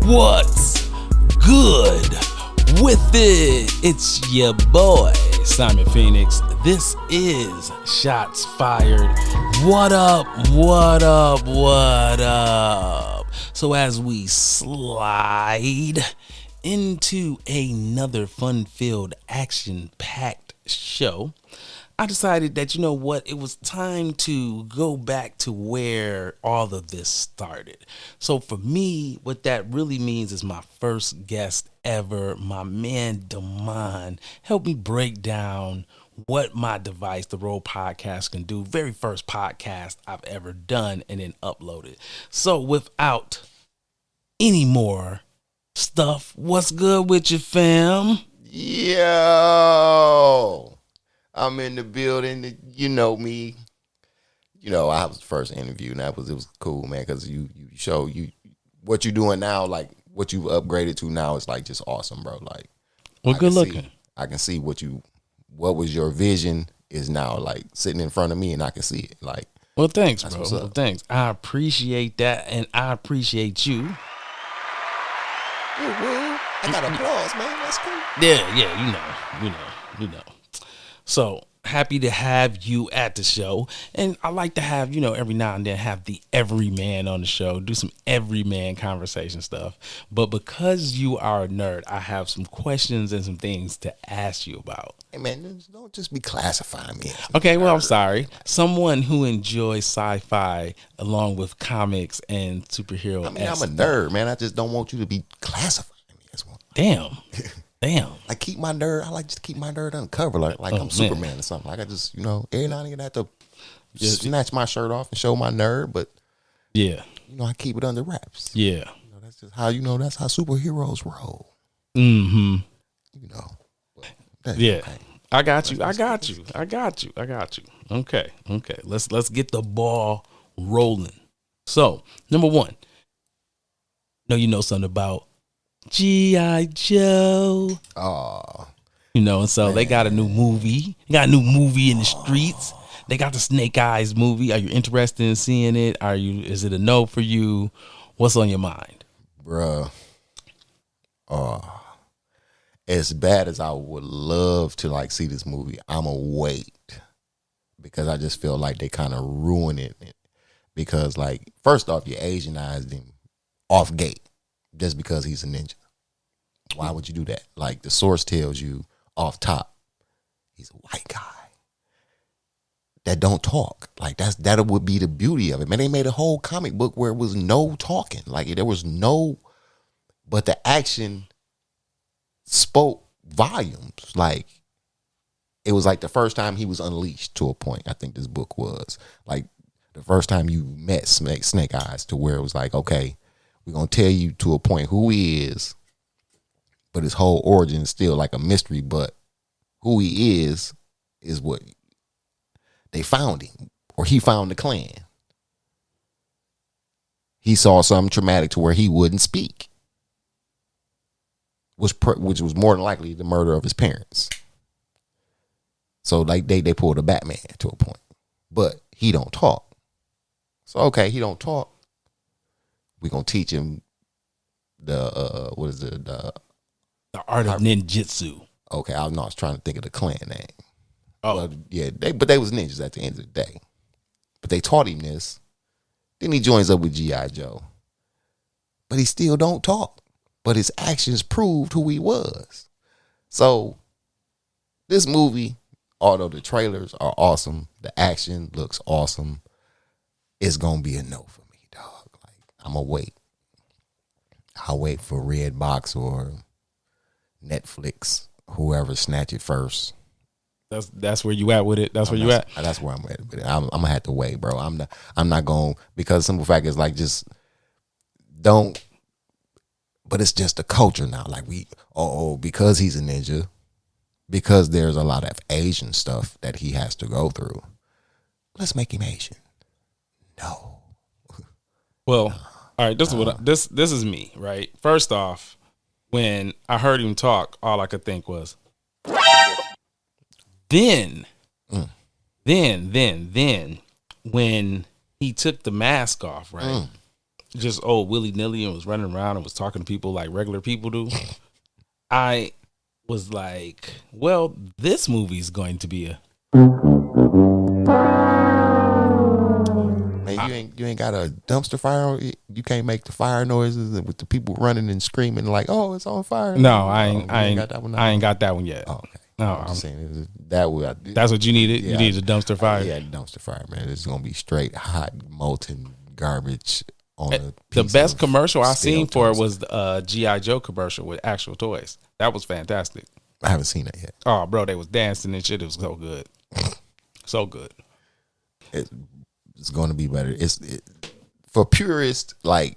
What's good with it? It's your boy, Simon Phoenix. This is Shots Fired. What up, what up, what up? So as we slide into another fun-filled, action-packed show, I decided that, you know what, it was time to go back to where all of this started. So for me, what that really means is my first guest ever, my man Damon, helped me break down what my Device the Road podcast can do. Very first podcast I've ever done and then uploaded. So without any more stuff, what's good with you, fam? Yo, I'm in the building. You know me. You know, I was the first interview, and it was cool, man, because you show what you're doing now, like what you've upgraded to now is like just awesome, bro. Like, Well, good looking. I can see what was your vision is now like sitting in front of me, and I can see it. Like, Well, thanks, bro. what's up. Well, thanks. I appreciate that, and I appreciate you. I got applause, man. That's cool. Yeah, you know. So happy to have you at the show. And I like to have, every now and then have the everyman on the show, do some everyman conversation stuff. But because you are a nerd, I have some questions and some things to ask you about. Hey, man, don't just be classifying me. Okay, well, I'm sorry. Someone who enjoys sci-fi along with comics and superhero. I mean, I'm a nerd, man. I just don't want you to be classifying me as one. Damn. Like, keep my nerd. I like just keep my nerd uncovered, like I'm Superman or something. Like, I just, every now and again I have to snatch my shirt off and show my nerd, but yeah, I keep it under wraps. Yeah, that's just how that's how superheroes roll. Mm-hmm. Yeah, okay. I got you. Okay. Let's get the ball rolling. So, number one, you know something about G.I. Joe. Oh. And so they got a new movie. They got a new movie in the streets. They got the Snake Eyes movie. Are you interested in seeing it? Is it a no for you? What's on your mind? Bruh. As bad as I would love to like see this movie, I'ma wait. Because I just feel like they kind of ruin it. Because, like, first off, you Asianized him off gate. Just because he's a ninja. Why would you do that? Like, the source tells you off top, he's a white guy that don't talk. Like, that would be the beauty of it. Man, they made a whole comic book where it was no talking. Like, there was no, but the action spoke volumes. Like, it was like the first time he was unleashed to a point, I think this book was. Like, the first time you met Snake Eyes to where it was like, okay, we're going to tell you to a point who he is, but his whole origin is still like a mystery, but who he is what they found him, or he found the clan. He saw something traumatic to where he wouldn't speak, which was more than likely the murder of his parents. So like they pulled a Batman to a point, but he don't talk. So, okay, he don't talk. We're going to teach him the art of ninjutsu. Okay, I was trying to think of the clan name. Oh. But yeah, they was ninjas at the end of the day. But they taught him this. Then he joins up with G.I. Joe. But he still don't talk. But his actions proved who he was. So, this movie, although the trailers are awesome, the action looks awesome, it's going to be a no for me, dog. Like, I'm going to wait. I'll wait for Redbox or Netflix, whoever snatch it first. That's where you at with it. That's where you at. That's where I'm at with it. I'm gonna have to wait, bro. I'm not going, because simple fact is like, just don't. But it's just a culture now. Like because he's a ninja, because there's a lot of Asian stuff that he has to go through. Let's make him Asian. No. Well, all right. This is me, right? First off, when I heard him talk, all I could think was, then when he took the mask off, right? just old willy nilly and was running around and was talking to people like regular people do, I was like, well, this movie's going to be a. Man, you ain't got a dumpster fire. You can't make the fire noises with the people running and screaming like, "Oh, it's on fire!" No, I ain't got that one yet. Oh, okay. No, I'm just saying that way. That's what you needed. Yeah, you needed a dumpster fire. Yeah, dumpster fire, man. It's gonna be straight hot molten garbage on a The piece best of commercial I stale seen for it toast. was the GI Joe commercial with actual toys. That was fantastic. I haven't seen that yet. Oh, bro, they was dancing and shit. It was so good, so good. It's going to be better. For purists, like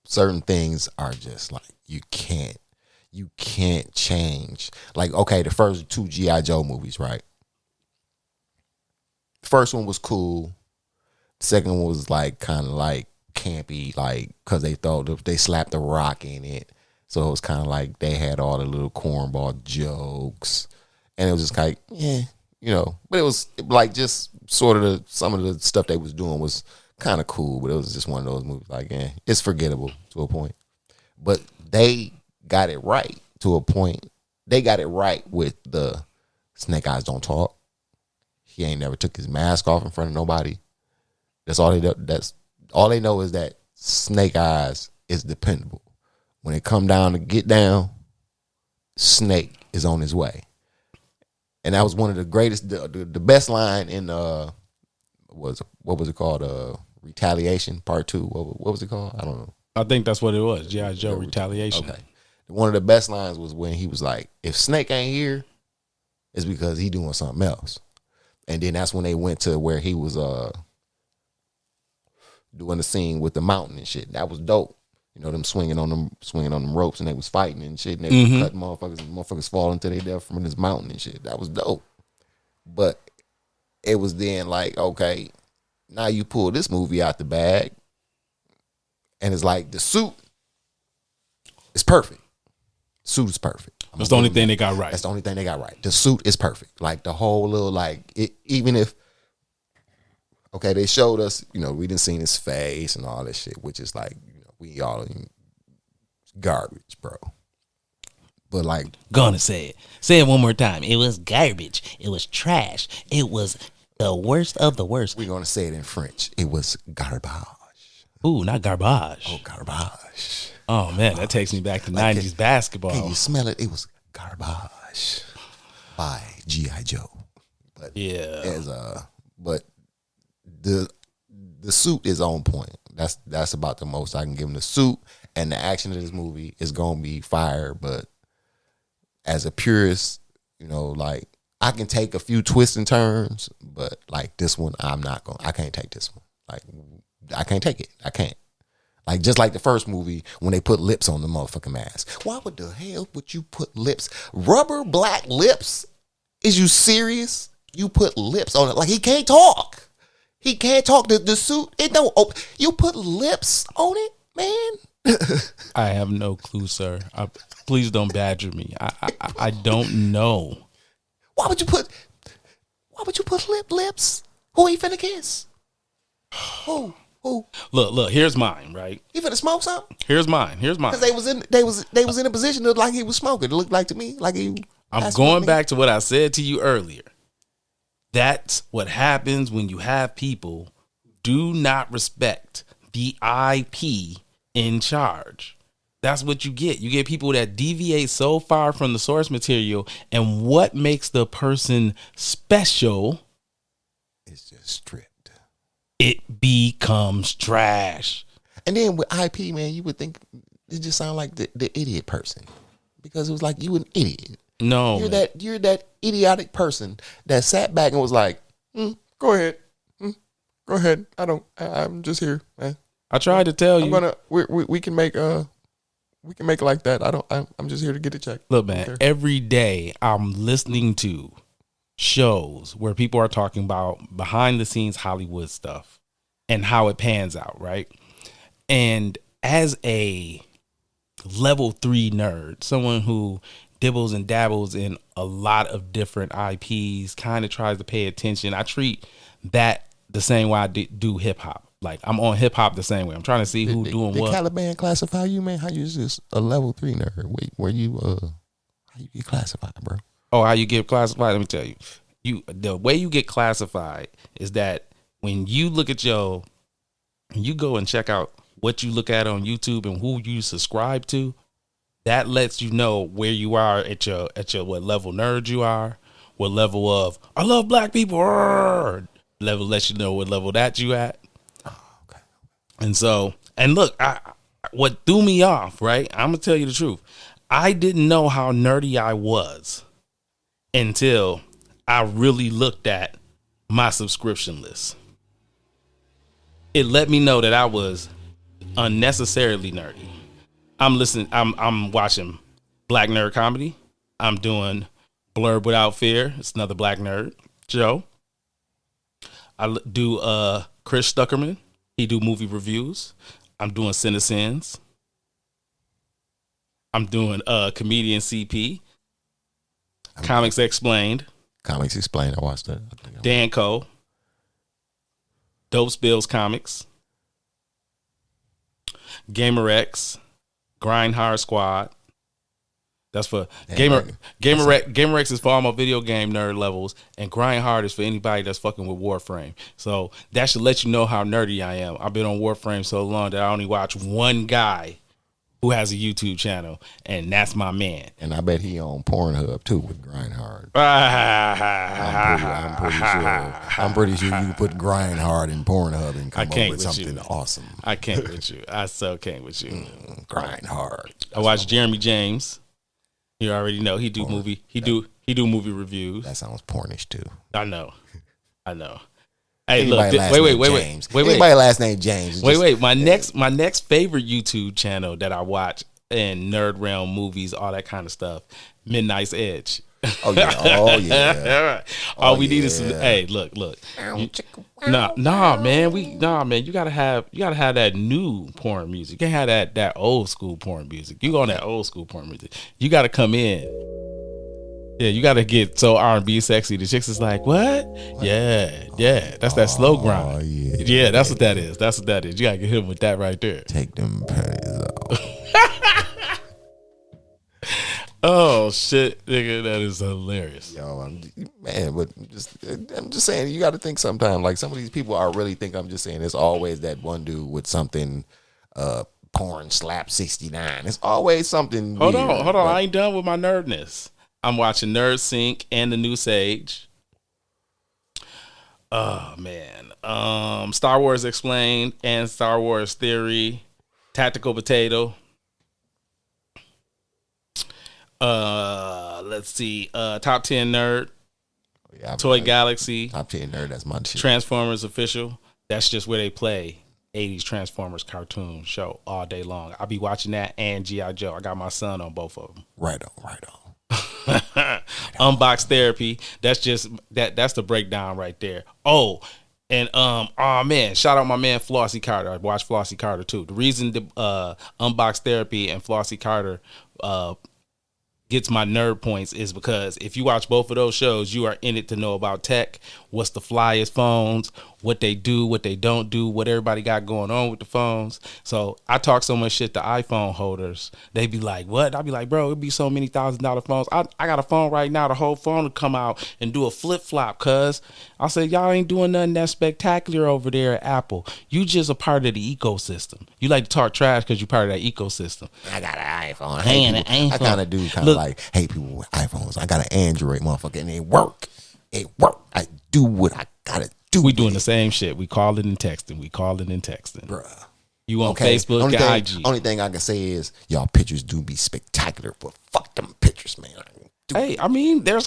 certain things are just like you can't change. Like, okay, the first two G.I. Joe movies, right? The first one was cool. The second one was like kind of like campy, like because they slapped the Rock in it, so it was kind of like they had all the little cornball jokes, and it was just like, yeah, you know. But it was like just sort of some of the stuff they was doing was kind of cool, but it was just one of those movies like, it's forgettable to a point. But they got it right to a point. They got it right with the Snake Eyes don't talk. He ain't never took his mask off in front of nobody. That's all they know is that Snake Eyes is dependable. When it come down to get down, Snake is on his way. And that was one of the greatest, the best line in what was it called? Retaliation Part 2. What was it called? I don't know. I think that's what it was. G.I. Joe Retaliation. Okay. One of the best lines was when he was like, if Snake ain't here, it's because he doing something else. And then that's when they went to where he was doing the scene with the mountain and shit. That was dope. You know, them swinging on them ropes, and they was fighting and shit, and they was cutting motherfuckers falling to their death from this mountain and shit. That was dope. But it was then like, okay, now you pull this movie out the bag, and it's like the suit is perfect. Suit is perfect. That's the only thing they got right. That's the only thing they got right. The suit is perfect. Like the whole little even if, okay, they showed us, you know, we didn't see his face and all this shit, which is like, you know, we all garbage, bro. But like, Gonna say it. Say it one more time. It was garbage. It was trash. It was the worst of the worst. we're gonna say it in French. It was garbage. Ooh, not garbage. Oh, garbage. Oh man, that takes me back to Like, 90s basketball. Can you smell it? It was garbage by G.I. Joe. But Yeah. but the suit is on point. That's about the most I can give him. The suit and the action of this movie is gonna be fire. But as a purist, you know, like I can take a few twists and turns, but like this one, I can't take this one. Like I can't take it. I can't. Like just like the first movie when they put lips on the motherfucking mask. Why would the hell would you put lips? Rubber black lips? Is you serious? You put lips on it like he can't talk. He can't talk. The suit, it don't open. You put lips on it, man. I have no clue, sir. Please don't badger me. I don't know. Why would you put lips? Who he finna kiss? Who? Look, here's mine, right? He finna smoke something? Here's mine. Because they was in a position of like he was smoking. It looked like to me like he. I'm going back to what I said to you earlier. That's what happens when you have people who do not respect the IP in charge. That's what you get. You get people that deviate so far from the source material, and what makes the person special, It's just stripped. it becomes trash. And then with IP, man, you would think it just sound like the idiot person, because it was like you an idiot. No, You're that idiotic person that sat back and was like, "Go ahead, go ahead. I'm just here, man. I tried to tell you. We can make like that. I'm just here to get a check." Look, man, every day I'm listening to shows where people are talking about behind the scenes Hollywood stuff and how it pans out, right? And as a level 3 nerd, someone who dibbles and dabbles in a lot of different IPs, kind of tries to pay attention, I treat that the same way I do hip hop. Like I'm on hip hop the same way. I'm trying to see who doing did what. Caliban classify you, man? How you just a level 3 nerd? Where you how you get classified, bro? Oh, how you get classified? Let me tell you. The way you get classified is that when you look at you go and check out what you look at on YouTube and who you subscribe to, that lets you know where you are at your what level nerd you are, what level of I love black people level lets you know what level that you at. Oh, okay. And so, and look, what threw me off, right? I'm gonna tell you the truth. I didn't know how nerdy I was until I really looked at my subscription list. It let me know that I was unnecessarily nerdy. I'm watching Black Nerd Comedy. I'm doing Blurb Without Fear. It's another black nerd show. I do Chris Stuckerman. He do movie reviews. I'm doing CineSins. I'm doing Comedian CP. Comics Explained. Comics Explained. I watched that. Dan Cole. Dope Spills Comics. Gamer X. Grind Hard Squad. That's for Gamer X is for all my video game nerd levels, and Grind Hard is for anybody that's fucking with Warframe. So that should let you know how nerdy I am. I've been on Warframe so long that I only watch one guy who has a YouTube channel, and that's my man. And I bet he on Pornhub too with Grind Hard. I'm pretty sure you can put Grind Hard in Pornhub and come up with something awesome. I can't with you. I so can't with you. Grind Hard. I watch Jeremy James. You already know he do movie. He do movie reviews. That sounds pornish too. I know. Hey, Anybody look. Wait. Anybody last name James? Wait. My next favorite YouTube channel that I watch in nerd realm movies, all that kind of stuff. Midnight's Edge. Oh yeah. All we need is some. Hey, look. Nah, man. You gotta have that new porn music. You can't have that old school porn music. You go on that old school porn music. You gotta come in. Yeah, you gotta get so R&B sexy. The chicks is like, what? Yeah. That's that slow grind. Yeah, that's what that is. You gotta get him with that right there. Take them panties off. Oh shit, nigga, that is hilarious. Yo, I'm just saying, you got to think sometimes. Like some of these people, I really think I'm just saying. There's always that one dude with something, porn slap 69. It's always something. Hold on. I ain't done with my nerdness. I'm watching Nerd Sync and The New Sage. Oh man, Star Wars Explained and Star Wars Theory, Tactical Potato. Let's see. Top 10 Nerd. Yeah, Toy Galaxy. Top 10 Nerd. That's my shit. Transformers Official. That's just where they play 80s Transformers cartoon show all day long. I'll be watching that and G.I. Joe. I got my son on both of them. Right on. Unbox Therapy. That's just that's the breakdown right there. Oh, and man, shout out my man Flossie Carter. I watched Flossie Carter too. The reason the Unbox Therapy and Flossie Carter gets my nerd points is because if you watch both of those shows, you are in it to know about tech, what's the flyest phones, what they do, what they don't do, what everybody got going on with the phones. So I talk so much shit to iPhone holders. They be like, what? I be like, bro, it'd be so many $1,000 phones. I got a phone right now. The whole phone will come out and do a flip flop, cuz I said, y'all ain't doing nothing that spectacular over there at Apple. You just a part of the ecosystem. You like to talk trash because you're part of that ecosystem. I got an iPhone. I kind of do like hate people with iPhones. I got an Android motherfucker and it work. I do what I gotta do. We doing the same shit. We calling and texting. Bruh. You on Facebook and IG. Only thing I can say is y'all pictures do be spectacular, but fuck them pictures, man. Hey, I mean, there's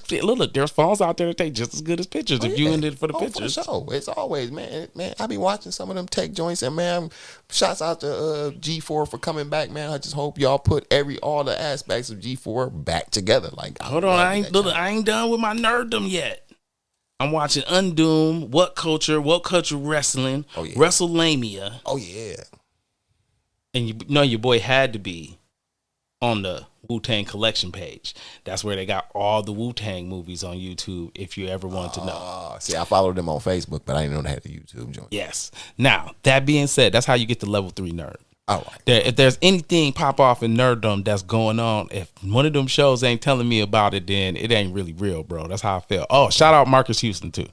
phones out there that take just as good as pictures if you in it for the pictures. For sure. It's always, man. I be watching some of them tech joints, and man, shouts out to G4 for coming back, man. I just hope y'all put all the aspects of G4 back together. Like, hold on, I ain't done with my nerddom yet. I'm watching Undoom, What Culture Wrestling, WrestleMania. Oh yeah. And you know your boy had to be on the Wu-Tang collection page. That's where they got all the Wu-Tang movies on YouTube if you ever want to know. See, I followed them on Facebook, but I didn't know they had a YouTube joint. Yes. Now, that being said, that's how you get to level 3 nerd. All right. If there's anything pop off in nerddom that's going on, if one of them shows ain't telling me about it, then it ain't really real, bro. That's how I feel. Oh, shout out Marcus Houston too.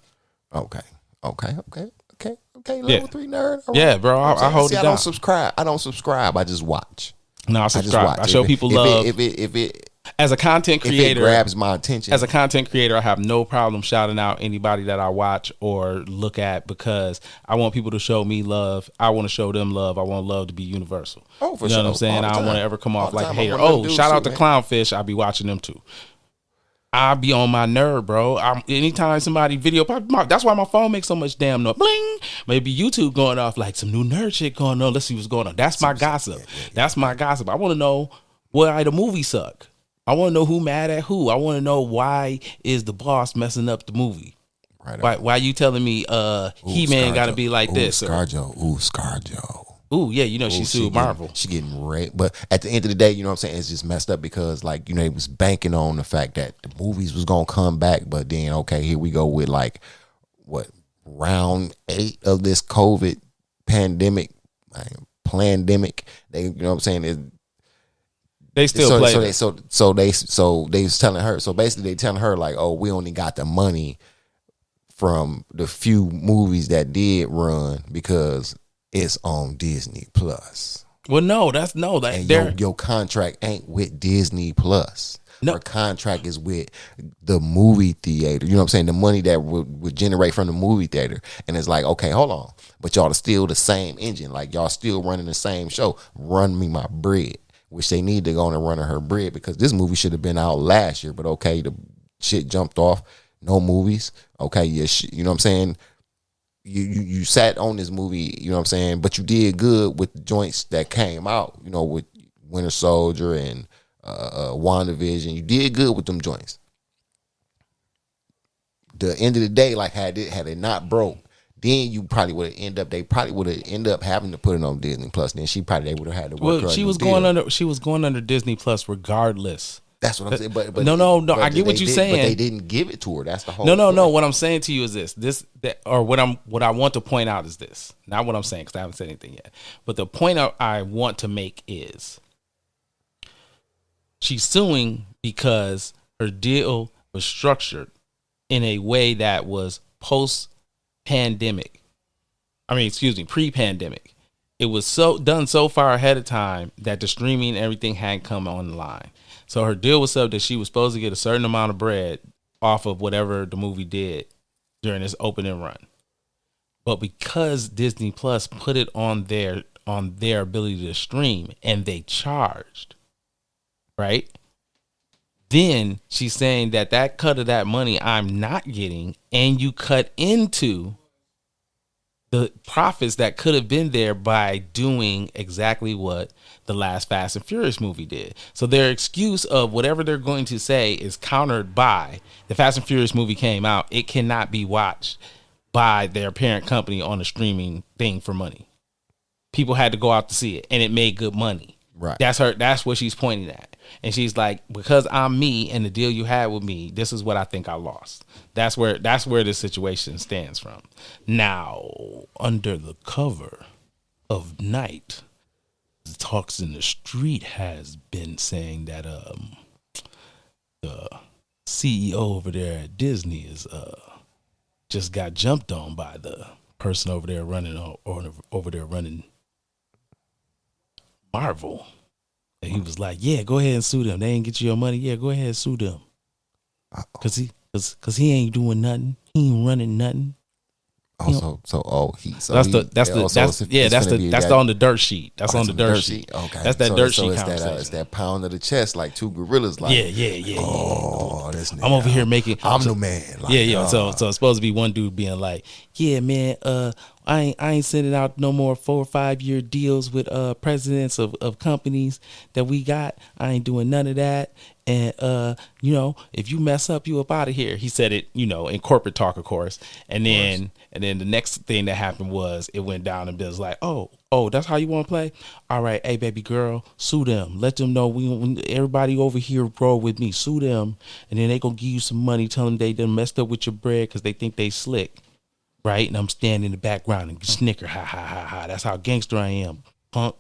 Okay. Level 3 nerd. All right. Yeah, bro. I hold it down. I don't subscribe. I just watch. No, I subscribe. I show people love. If it as a content creator, if it grabs my attention. As a content creator, I have no problem shouting out anybody that I watch or look at because I want people to show me love. I want to show them love. I want love to be universal. Oh, for you know sure. what I'm saying? I don't want to ever come off like a hater. Oh, shout out to Clownfish. I'll be watching them too. I'll be on my nerd, bro. Anytime somebody video pop, that's why my phone makes so much damn noise. Bling. Maybe YouTube going off like some new nerd shit going on. Let's see what's going on. That's my gossip. That's my gossip. I want to know why the movie suck. I want to know who mad at who. I want to know why is the boss messing up the movie. Right. Why you telling me He-Man got to be like this? ScarJo. ScarJo. Ooh, yeah, you know she sued Marvel. She getting raped. But at the end of the day, you know what I'm saying, it's just messed up because, like, you know, it was banking on the fact that the movies was going to come back. But then, okay, here we go with, like, round 8 of this COVID pandemic, plandemic. They, you know what I'm saying, they still play. They was telling her. So basically, they telling her like, oh, we only got the money from the few movies that did run because it's on Disney Plus. Well, no, your contract ain't with Disney Plus. No. Her contract is with the movie theater. You know what I'm saying? The money that would generate from the movie theater. And it's like, okay, hold on. But y'all are still the same engine. Like, y'all still running the same show. Run me my bread. Which they need to go on and run her bread because this movie should have been out last year. But okay, the shit jumped off. No movies. Okay, you know what I'm saying? You sat on this movie, you know what I'm saying? But you did good with the joints that came out, you know, with Winter Soldier and WandaVision. You did good with them joints. The end of the day, like had it not broke, then you probably would have ended up having to put it on Disney Plus. Then they would have had to work. Well, she was going under Disney Plus regardless. That's what I'm saying. But no. I get what you're saying. But they didn't give it to her. That's the whole. No. What I'm saying to you is what I want to point out is this. Not what I'm saying because I haven't said anything yet. But the point I want to make is she's suing because her deal was structured in a way that was pre-pandemic. It was done so far ahead of time that the streaming and everything hadn't come on the line. So her deal was up that she was supposed to get a certain amount of bread off of whatever the movie did during this opening run. But because Disney Plus put it on their ability to stream and they charged, right? Then she's saying that cut of that money I'm not getting, and you cut into the profits that could have been there by doing exactly what the last Fast and Furious movie did. So their excuse of whatever they're going to say is countered by the Fast and Furious movie came out. It cannot be watched by their parent company on a streaming thing for money. People had to go out to see it, and it made good money. Right. That's what she's pointing at. And she's like, because I'm me and the deal you had with me, this is what I think I lost. That's where this situation stands from. Now, under the cover of night, the talks in the street has been saying that the CEO over there at Disney is just got jumped on by the person over there running Marvel. And he was like, yeah, go ahead and sue them. They ain't get you your money. Yeah, go ahead and sue them. Cause he ain't doing nothing. He ain't running nothing. That's on the dirt sheet. That's on the dirt sheet. Okay. That's that dirt sheet conversation. It's that pound of the chest, like two gorillas. Like, yeah. Oh, this nigga. I'm over here making. I'm the man. Like, So it's supposed to be one dude being like, yeah, man. I ain't sending out no more 4 or 5 year deals with presidents of companies that we got. I ain't doing none of that. And if you mess up, you up out of here. He said it, in corporate talk, of course. And then the next thing that happened was it went down and Bill's like, oh, that's how you want to play? All right, hey baby girl, sue them. Let them know everybody over here roll with me. Sue them, and then they gonna give you some money, tell them they done messed up with your bread because they think they slick, right? And I'm standing in the background and snicker, ha ha ha ha. That's how gangster I am, punk.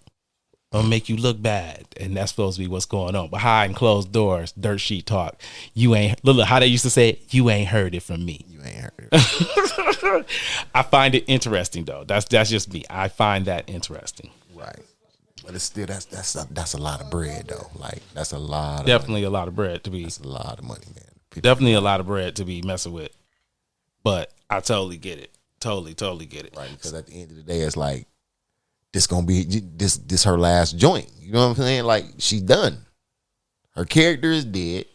I'm gonna make you look bad, and that's supposed to be what's going on. Behind closed doors, dirt sheet talk. You ain't look how they used to say it. You ain't heard it from me. You ain't heard it. I find it interesting though. That's just me. I find that interesting. Right, but it's still that's a lot of bread though. Like that's a lot. Of Definitely money. a lot of bread to be. That's a lot of money, man. Definitely a lot of bread to be messing with. But I totally get it. Totally get it. Right, because at the end of the day, it's like this gonna be this her last joint. You know what I'm saying? Like she's done. Her character is dead,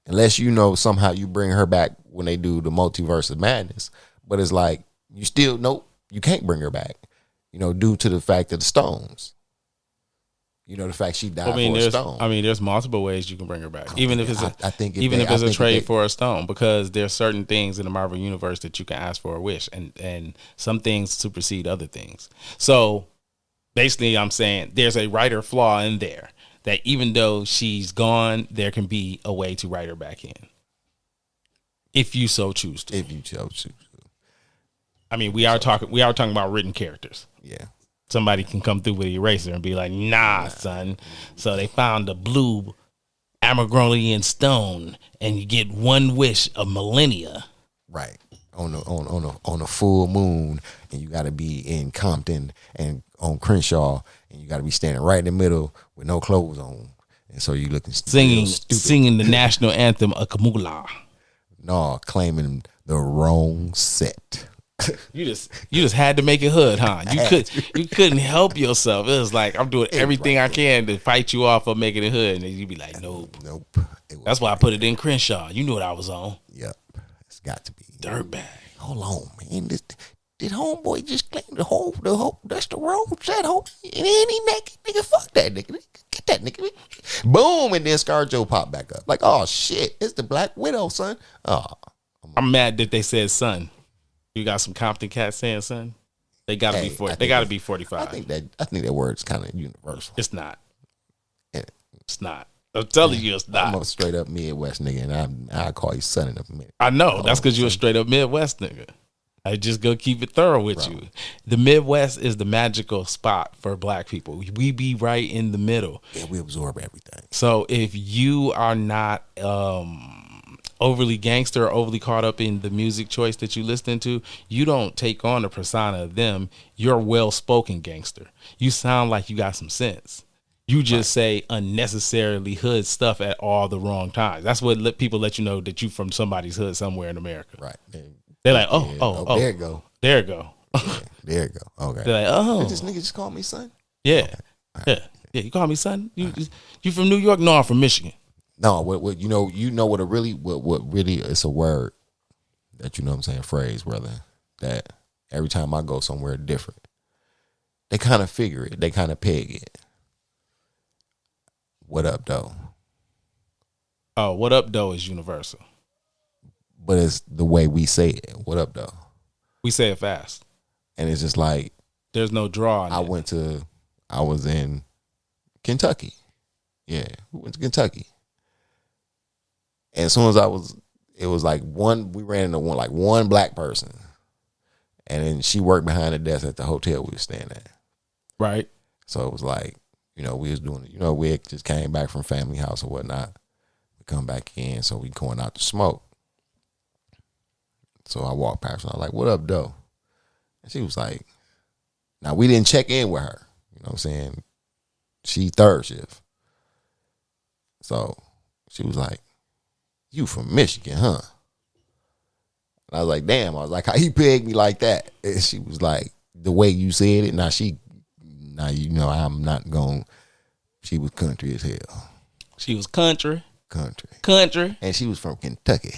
unless somehow you bring her back when they do the Multiverse of Madness. But it's like you still you can't bring her back. Due to the fact of the stones. The fact she died for a stone. There's multiple ways you can bring her back, even if it's a if trade for a stone, because there's certain things in the Marvel universe that you can ask for a wish, and some things supersede other things. So basically, I'm saying there's a writer flaw in there that even though she's gone, there can be a way to write her back in, if you so choose to. If you so choose to. We are talking about written characters. Yeah. Somebody can come through with an eraser and be like, nah, son. So they found a blue Amazonian stone, and you get one wish of millennia. Right. On a full moon, and you got to be in Compton and on Crenshaw, and you got to be standing right in the middle with no clothes on, and so you looking singing the national anthem of Kamula. No, claiming the wrong set. You just had to make it hood, huh? You couldn't help yourself. It was like I'm doing everything I can to fight you off of making it hood, and then you be like, nope. That's why I put it in Crenshaw. You knew what I was on. Yep, it's got to be dirtbag. Hold on, man. Did homeboy just claim the whole that's the wrong set? And he naked, nigga. Fuck that nigga. Get that nigga. Boom, and then ScarJo popped back up. Like, oh shit, it's the Black Widow, son. Oh, I'm mad that they said son. You got some Compton cats saying son. They gotta be 40. They gotta be 45. I think that word's kind of universal. It's not. Yeah. It's not. I'm telling you, it's not. I'm a straight up Midwest nigga, and I call you son in a minute. I know. That's because you're a straight up Midwest nigga. I just go keep it thorough with you. The Midwest is the magical spot for black people. We be right in the middle. Yeah, we absorb everything. So if you are not overly gangster or overly caught up in the music choice that you listen to, you don't take on the persona of them. You're well-spoken gangster. You sound like you got some sense. You just say unnecessarily hood stuff at all the wrong times. That's what people let you know that you from somebody's hood somewhere in America. Right. They're like, there it go. There it go. There it go. Okay. They're like, Did this nigga just call me son? Yeah. Okay. Yeah. You call me son? You from New York? No, I'm from Michigan. No, what what really it's a word that what I'm saying, phrase, brother, that every time I go somewhere different, they kind of figure it, they kind of peg it. What up, though? Oh, what up, though is universal. But it's the way we say it. What up, though? We say it fast. And it's just like there's no draw. I was in Kentucky. Yeah, we went to Kentucky. And as soon as it was like we ran into one black person. And then she worked behind the desk at the hotel we were staying at. Right. So it was like, we was doing it. We had just came back from family house or whatnot. We come back in, so we going out to smoke. So I walked past her. I was like, what up, though? And she was like, now we didn't check in with her. You know what I'm saying? She third shift. So she was like, you from Michigan, huh? And I was like, damn. I was like, how you pegged me like that? And she was like, the way you said it. I'm not going. She was country as hell. She was country. Country. And she was from Kentucky.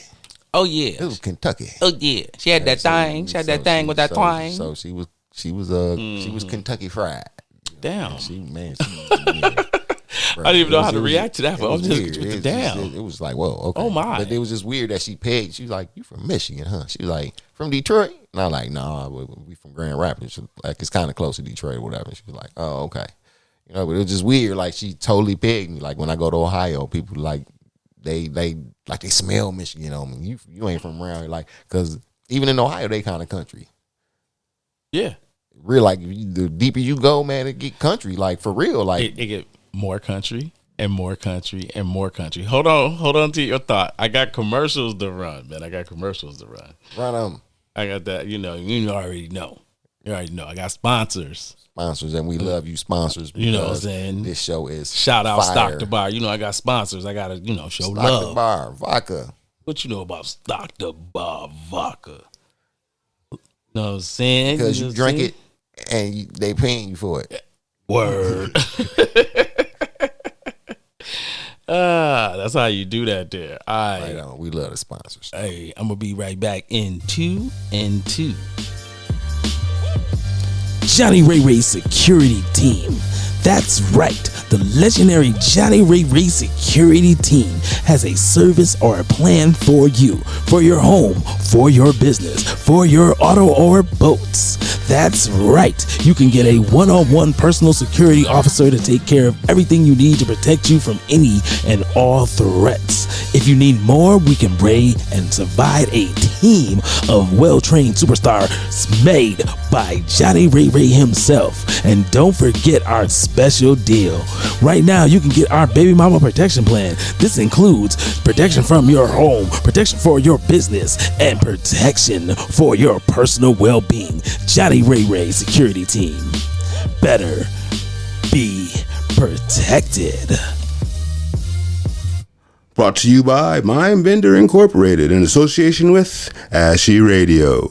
Oh, yeah. It was Kentucky. Oh, yeah. She had that thing. She had that thing with that twang. So she She was Kentucky Fried. Damn. Yeah. I didn't even know how to react to that, but I was just weird. with the damn. It was like, whoa, okay. Oh, my. But it was just weird that she pegged. She was like, you from Michigan, huh? She was like, from Detroit? And I was like, nah, we from Grand Rapids. She was like, it's kind of close to Detroit or whatever. She was like, oh, okay. You know, but it was just weird. Like, she totally pegged me. Like, when I go to Ohio, people like, they smell Michigan on me. You ain't from around here. Like, because even in Ohio, they kind of country. Yeah. Real, like, the deeper you go, man, it get country. Like, for real. Like, it get more country and more country and more country. Hold on to your thought. I got commercials to run, man. Run them. I got that. You already know. You already know. I got sponsors. And we love you, sponsors. You know what I'm saying? This show is shout out fire. Stock the Bar. I got sponsors. I gotta show Stock love. the Bar vodka. What you know about Stock the Bar vodka? You know what I'm saying? Because you drink it and they paying you for it. Word. That's how you do that there. Right on. We love the sponsors. Hey, I'm gonna be right back in 2 and 2. Johnny Ray Ray Security Team. That's right. The legendary Johnny Ray Ray Security Team has a service or a plan for you, for your home, for your business, for your auto or boats. That's right. You can get a one-on-one personal security officer to take care of everything you need to protect you from any and all threats. If you need more, we can bring and provide a team of well-trained superstars made by Johnny Ray Ray himself. And don't forget our special deal. Right now, you can get our baby mama protection plan. This includes protection from your home, protection for your business, and protection for your personal well-being. Johnny Ray Ray Security Team. Better be protected. Brought to you by Mind Vendor Incorporated in association with Ashy Radio.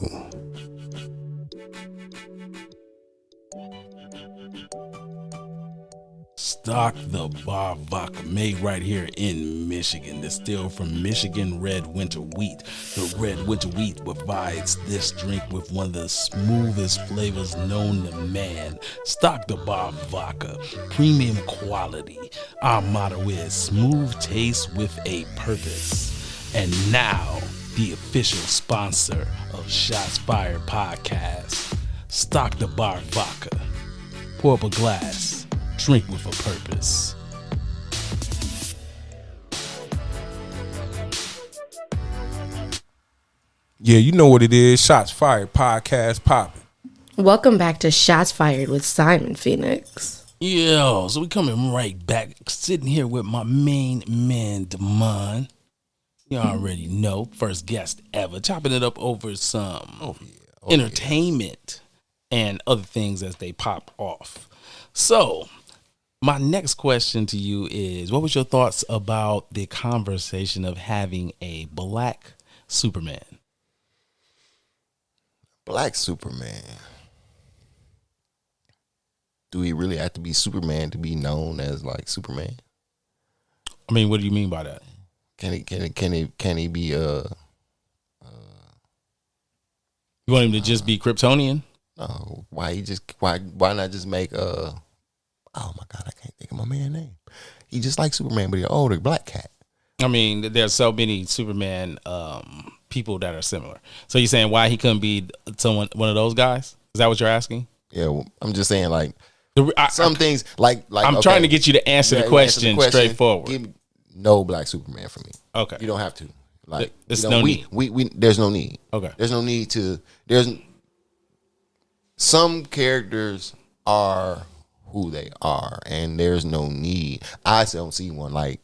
Stock the Bar vodka, made right here in Michigan. Distilled from Michigan red winter wheat. The red winter wheat provides this drink with one of the smoothest flavors known to man. Stock the Bar vodka, premium quality. Our motto is smooth taste with a purpose. And now, the official sponsor of Shots Fired Podcast. Stock the Bar vodka. Pour up a glass. Drink with a purpose. Yeah, you know what it is. Shots Fired Podcast popping. Welcome back to Shots Fired with Simon Phoenix. Yo, so we coming right back, sitting here with my main man, Damon. You already know, first guest ever, chopping it up over some entertainment and other things as they pop off. So, my next question to you is, what was your thoughts about the conversation of having a black Superman? Black Superman. Do he really have to be Superman to be known as like Superman? I mean, what do you mean by that? Can he be You want him to just be Kryptonian? No. Why not just make oh my God, I can't think of my man's name. He just like Superman, but he's an older black cat. I mean, there's so many Superman people that are similar. So you're saying why he couldn't be one of those guys? Is that what you're asking? Yeah, well, I'm just saying like things like I'm trying to get you to answer the question straightforward. Give me no black Superman for me. Okay, you don't have to. Like, there's no need. There's no need. Okay, there's no need to. There's some characters are who they are, and there's no need. I don't see one. Like,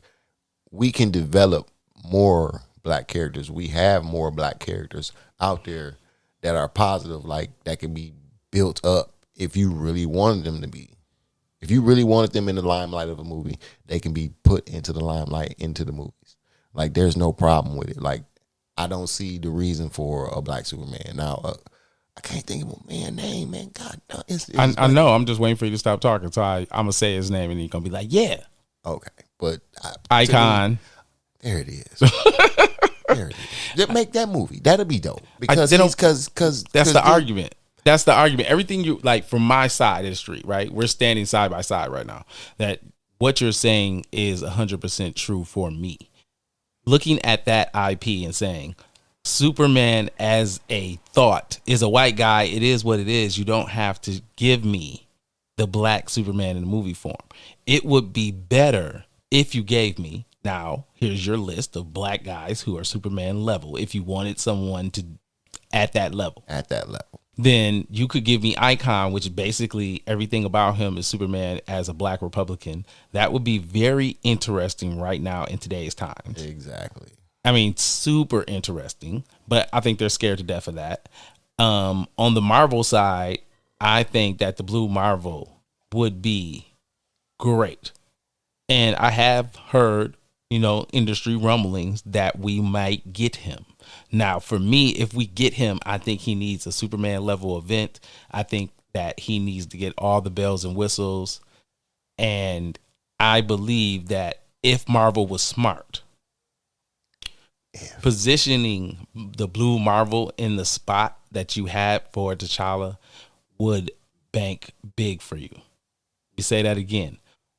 we can develop more black characters. We have more black characters out there that are positive, like that can be built up if you really wanted them to be. If you really wanted them in the limelight of a movie, they can be put into the limelight, into the movies. Like, there's no problem with it. Like, I don't see the reason for a black Superman. Now, I can't think of a man's name, man. God, no, I know. I'm just waiting for you to stop talking. So I'm going to say his name and you're going to be like, yeah. Okay. But Icon. There it is. There it is. Just make that movie. That'll be dope. Because that's the argument. That's the argument. Everything you like from my side of the street, right? We're standing side by side right now. That what you're saying is 100% true for me. Looking at that IP and saying Superman as a thought is a white guy. It is what it is. You don't have to give me the black Superman in the movie form. It would be better if you gave me, now here's your list of black guys who are Superman level. If you wanted someone to at that level, then you could give me Icon, which basically everything about him is Superman as a black Republican. That would be very interesting right now in today's times. Exactly. I mean, super interesting, but I think they're scared to death of that. On the Marvel side, I think that the Blue Marvel would be great. And I have heard, industry rumblings that we might get him. Now, for me, if we get him, I think he needs a Superman level event. I think that he needs to get all the bells and whistles. And I believe that if Marvel was smart, positioning the Blue Marvel in the spot that you had for T'Challa would bank big for you. You say that again,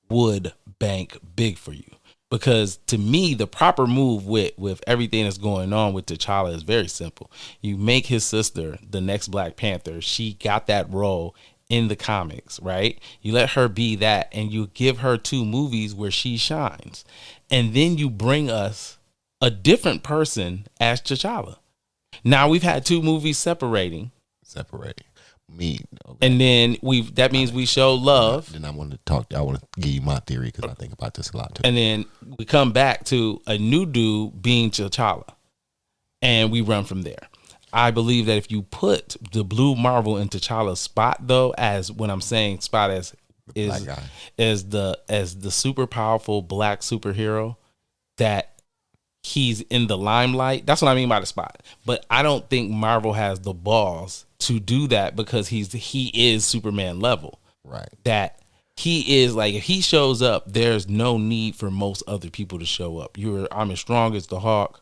would bank big for you. Because to me, the proper move with everything that's going on with T'Challa is very simple. You make his sister the next Black Panther. She got that role in the comics, right? You let her be that, and you give her 2 movies where she shines. And then you bring us a different person as T'Challa. Now we've had 2 movies separating. Me. Okay. And then that means we show love. Then I want to give you my theory because I think about this a lot too. And then we come back to a new dude being T'Challa. And we run from there. I believe that if you put the Blue Marvel in T'Challa's spot, though, as when I'm saying spot as the super powerful black superhero, that he's in the limelight. That's what I mean by the spot. But I don't think Marvel has the balls to do that because he is Superman level. Right. That he is like, if he shows up, there's no need for most other people to show up. I'm as strong as the Hawk.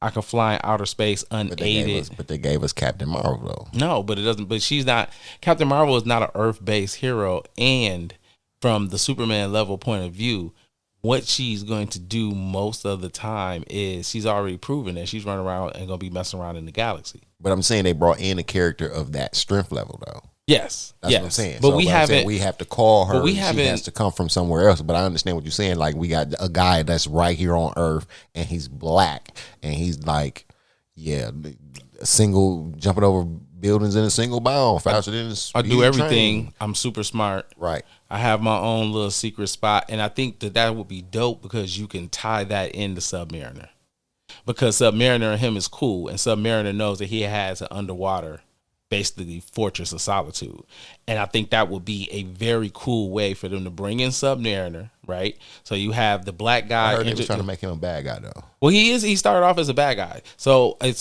I can fly in outer space unaided. But they gave us Captain Marvel though. No, but it doesn't. But she's not. Captain Marvel is not an Earth-based hero, and from the Superman level point of view, what she's going to do most of the time is she's already proven that she's running around and going to be messing around in the galaxy. But I'm saying they brought in a character of that strength level, though. Yes. That's what I'm saying. But we haven't. We have to call her. But she has to come from somewhere else. But I understand what you're saying. Like, we got a guy that's right here on Earth, and he's black, and he's like, single jumping over buildings in a single bound faster than I do everything. I'm super smart. Right. I have my own little secret spot, and I think that would be dope because you can tie that into Submariner. Because Submariner and him is cool, and Submariner knows that he has an underwater, basically, Fortress of Solitude. And I think that would be a very cool way for them to bring in Submariner, right? So you have the black guy. I heard they was trying to make him a bad guy, though. Well, he is. He started off as a bad guy. So I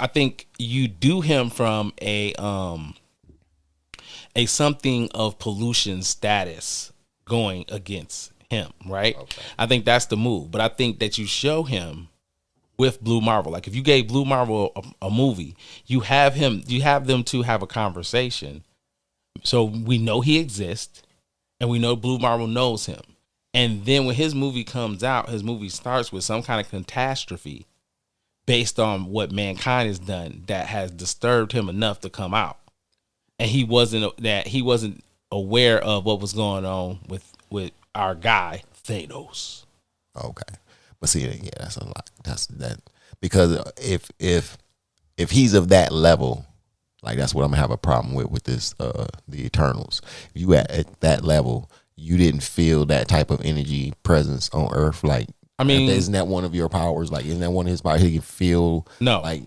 think you do him from a something of pollution status going against him, right? Okay. I think that's the move. But I think that you show him with Blue Marvel. Like if you gave Blue Marvel a movie, you have them to have a conversation. So we know he exists and we know Blue Marvel knows him. And then when his movie comes out, his movie starts with some kind of catastrophe based on what mankind has done that has disturbed him enough to come out. And he wasn't aware of what was going on with our guy Thanos. Okay. But see, yeah, that's a lot. That's that because if he's of that level, like that's what I'm gonna have a problem with this the Eternals. If you at that level, you didn't feel that type of energy presence on Earth. Like, I mean, isn't that one of your powers? Like, isn't that one of his powers? He can feel like.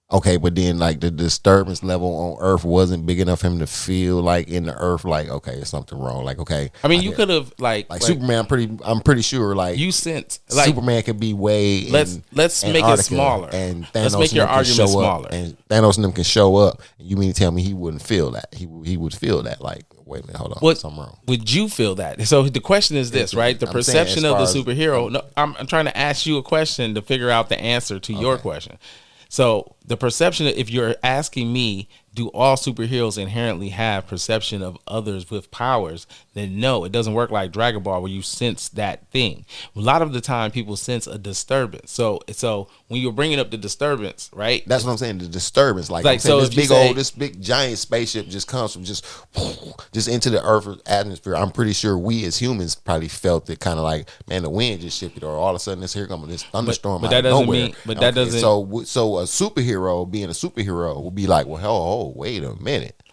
Okay, but then like the disturbance level on Earth wasn't big enough for him to feel like in the Earth, like, okay, there's something wrong. Like, okay. I mean, you could have like Superman. I'm pretty sure like you sense like Superman could be way. Let's make it smaller. And Thanos let's make your argument smaller. And Thanos and them can show up. And you mean to tell me he wouldn't feel that? He would feel that. Like, wait a minute, hold on, something wrong. Would you feel that? So the question is this, right? The perception of the superhero. No, I'm trying to ask you a question to figure out the answer to your question. So the perception, if you're asking me, do all superheroes inherently have perception of others with powers? Then no, it doesn't work like Dragon Ball where you sense that thing. A lot of the time people sense a disturbance. So when you're bringing up the disturbance, right? That's what I'm saying. The disturbance, like I'm so saying, if you say- this big giant spaceship just comes from just into the Earth atmosphere. I'm pretty sure we as humans probably felt it, kind of like, man, the wind just shifted, or all of a sudden here comes this thunderstorm but out that of doesn't nowhere. mean- but that doesn't- So a superhero being a superhero will be like, well, wait a minute,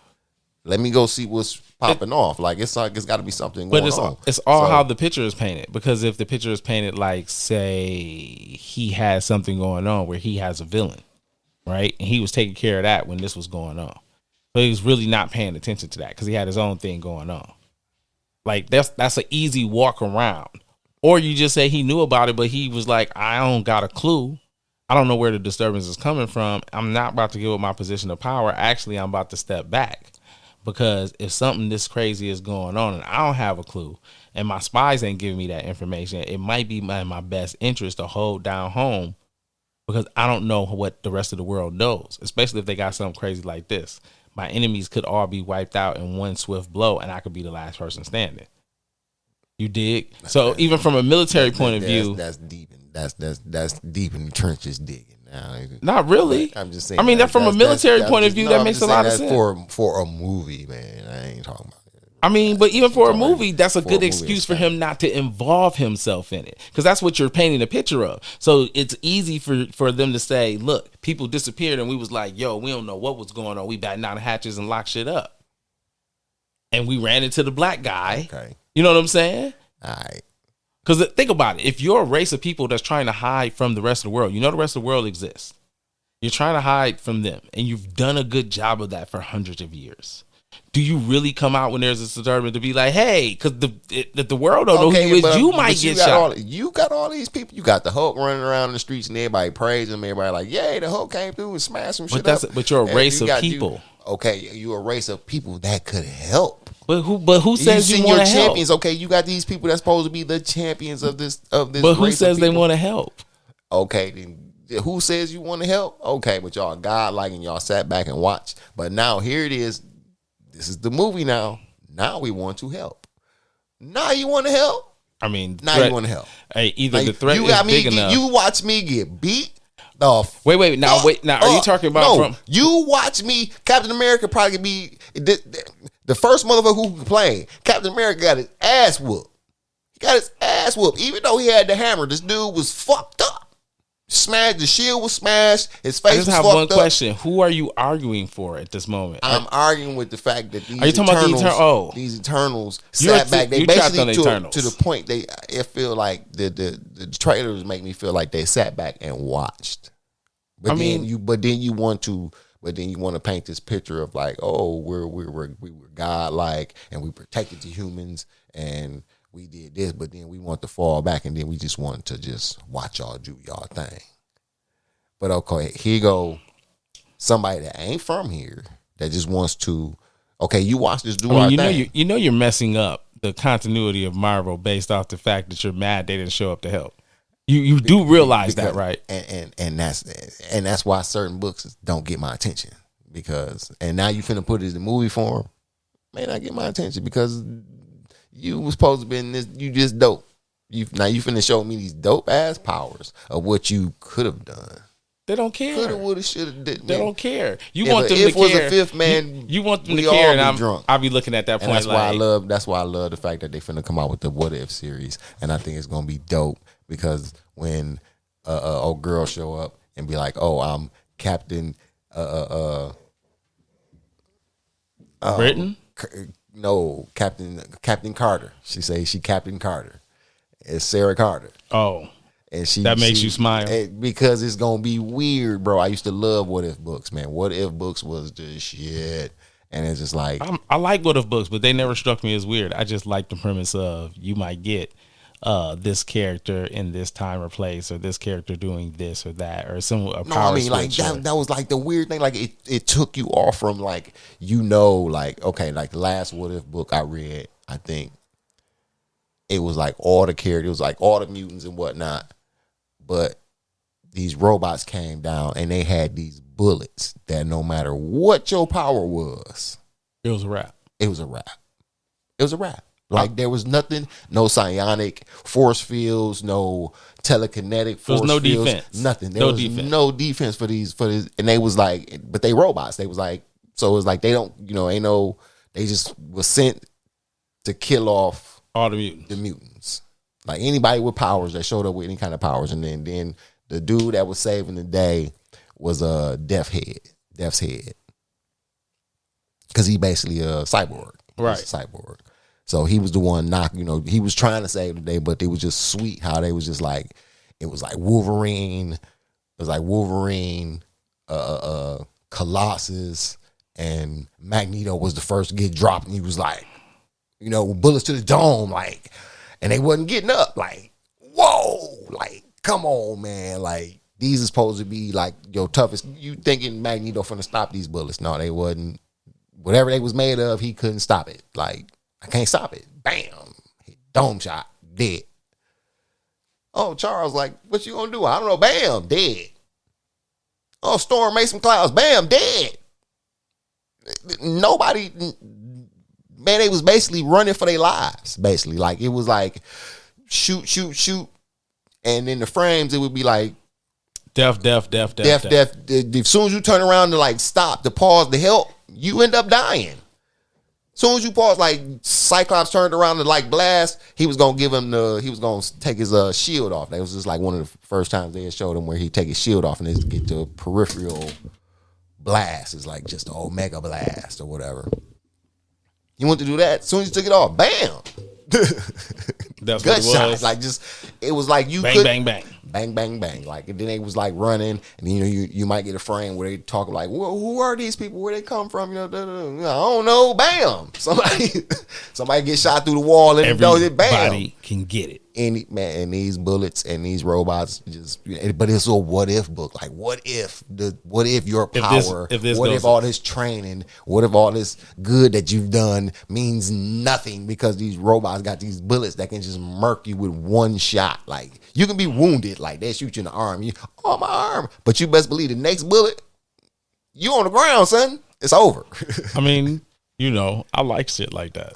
let me go see what's popping off. Like it's got to be something going But on. it's all So- how the picture is painted. Because if the picture is painted like, say, he has something going on where he has a villain, right? And he was taking care of that when this was going on. So he was really not paying attention to that because he had his own thing going on. Like that's an easy walk around. Or you just say he knew about it, but he was like, I don't got a clue. I don't know where the disturbance is coming from. I'm not about to give up my position of power. Actually, I'm about to step back. Because if something this crazy is going on and I don't have a clue and my spies ain't giving me that information, it might be my best interest to hold down home because I don't know what the rest of the world knows, especially if they got something crazy like this. My enemies could all be wiped out in one swift blow and I could be the last person standing. You dig? So even from a military point of view, that's deep. That's deep in the trenches digging. Not really. I'm just saying. I mean, that from a military point of view, that I'm makes just a lot of saying sense. that's for a movie, man. I ain't talking about it. I mean, but even for a movie, that's a For a good movie, excuse it's for fine. him not to involve himself in it, because that's what you're painting a picture of. So it's easy for them to say, "Look, people disappeared, and we was like, yo, we don't know what was going on. We batted down the hatches and locked shit up, and we ran into the black guy." Okay. You know what I'm saying? All right. Because think about it. If you're a race of people that's trying to hide from the rest of the world, you know the rest of the world exists. You're trying to hide from them, and you've done a good job of that for hundreds of years. Do you really come out when there's a disturbance to be like, hey, because the world don't know who you is, you might get shot. You got all these people. You got the Hulk running around in the streets and everybody praising him. Everybody like, yay, the Hulk came through and smashed some shit up. But you're a And race you of got- people. Okay, you're a race of people that could help. But who says you seen want your to help? champions? Okay, you got these people that's supposed to be the champions of this. But who race of says they people. want to help? Okay, then who says you want to help? Okay, but y'all godlike and y'all sat back and watched. But now here it is. This is the movie now. Now we want to help. Now you want to help? I mean, Now you want to help? Hey, either Like, the threat you is got me. big enough. You watch me get beat. The Wait. Now, are you talking about from? You watch me. Captain America probably be the first motherfucker who complained. Captain America got his ass whooped. He got his ass whooped. Even though he had the hammer, this dude was fucked up. Smashed. The shield was smashed. His face I just was have fucked one up. question. Who are you arguing for at this moment? I'm arguing with the fact that these Are you talking about the these Eternals You're sat back. They you trapped basically on the Eternals. to the point it feel like the trailers make me feel like they sat back and watched. But I mean- then you want to paint this picture of like, oh, we were godlike and we protected the humans and we did this, but then we want to fall back and then we just want to just watch y'all do y'all thing. But okay, here you go somebody that ain't from here that just wants to, okay, you watch this do our thing. You know you're messing up the continuity of Marvel based off the fact that you're mad they didn't show up to help. You do realize that, right? And that's why certain books don't get my attention and now you finna put it in movie form, may not get my attention because you was supposed to be in this. You just dope. Now you finna show me these dope ass powers of what you could have done. They don't care. Coulda, woulda, shoulda. They don't care. You If want a- them if to was a care. fifth man, you want them we to all care, be and drunk. I'll be looking at that And point that's why I like, love. That's why I love the fact that they finna come out with the What If series, and I think it's gonna be dope because when old girl show up and be like, "Oh, I'm Captain." Britain. No, Captain Carter. She say she Captain Carter. It's Sarah Carter. Oh, And That makes you smile? because it's gonna be weird, bro. I used to love What If books, man. What If books was the shit, and it's just like I like What If books, but they never struck me as weird. I just like the premise of you might get this character in this time or place, or this character doing this or that, or some a no, power I mean like switch or- that was like the weird thing. Like it took you off from like like okay, like the last What If book I read, I think it was like all the characters, it was like all the mutants and whatnot, but these robots came down and they had these bullets that no matter what your power was, It was a wrap. it was a wrap. It was a wrap. Like there was nothing, no psionic force fields, no telekinetic force no fields, defense. nothing. There No was defense. no defense for these, and they was like, but they robots. They was like, so it was like they don't, ain't no, they just was sent to kill off All the mutants. the mutants. Like anybody with powers that showed up with any kind of powers, and then the dude that was saving the day was Death's Head, because he basically a cyborg, Right. He's a cyborg. So he was the one he was trying to save the day, but it was just sweet how they was just like, it was like Wolverine, Colossus, and Magneto was the first to get dropped, and he was like, bullets to the dome, like, and they wasn't getting up, like, whoa, like, come on, man, like, these are supposed to be like your toughest. You thinking Magneto finna stop these bullets? No, they wasn't. Whatever they was made of, he couldn't stop it. Like, I can't stop it. Bam, dome shot, dead. Oh, Charles, like, what you gonna do? I don't know. Bam, dead. Oh, Storm made some clouds. Bam, dead. Nobody. Man, they was basically running for their lives. Basically, like it was like shoot, and in the frames it would be like Death. As soon as you turn around to like stop, to pause, to help, you end up dying. As soon as you pause, like Cyclops turned around to like blast, he was gonna take his shield off. That was just like one of the first times they had showed him where he take his shield off and they get to peripheral blast. It's like just an Omega blast or whatever. You want to do that? As soon as you took it off, bam. That's what it Gunshots. was. Like just, it was like you Bang, could bang, bang. bang, bang, bang. Like, and then they was like running, and you might get a frame where they talk like, well, who are these people? Where they come from? I don't know. Bam. Somebody get shot through the wall and bam. Everybody can get it. And these bullets and these robots but it's a what if book. Like, what if your power, what if all this training, what if all this good that you've done means nothing because these robots got these bullets that can just murk you with one shot. Like, you can be wounded, like they shoot you in the arm, my arm, but you best believe the next bullet, you on the ground, son. It's over. I mean, I like shit like that.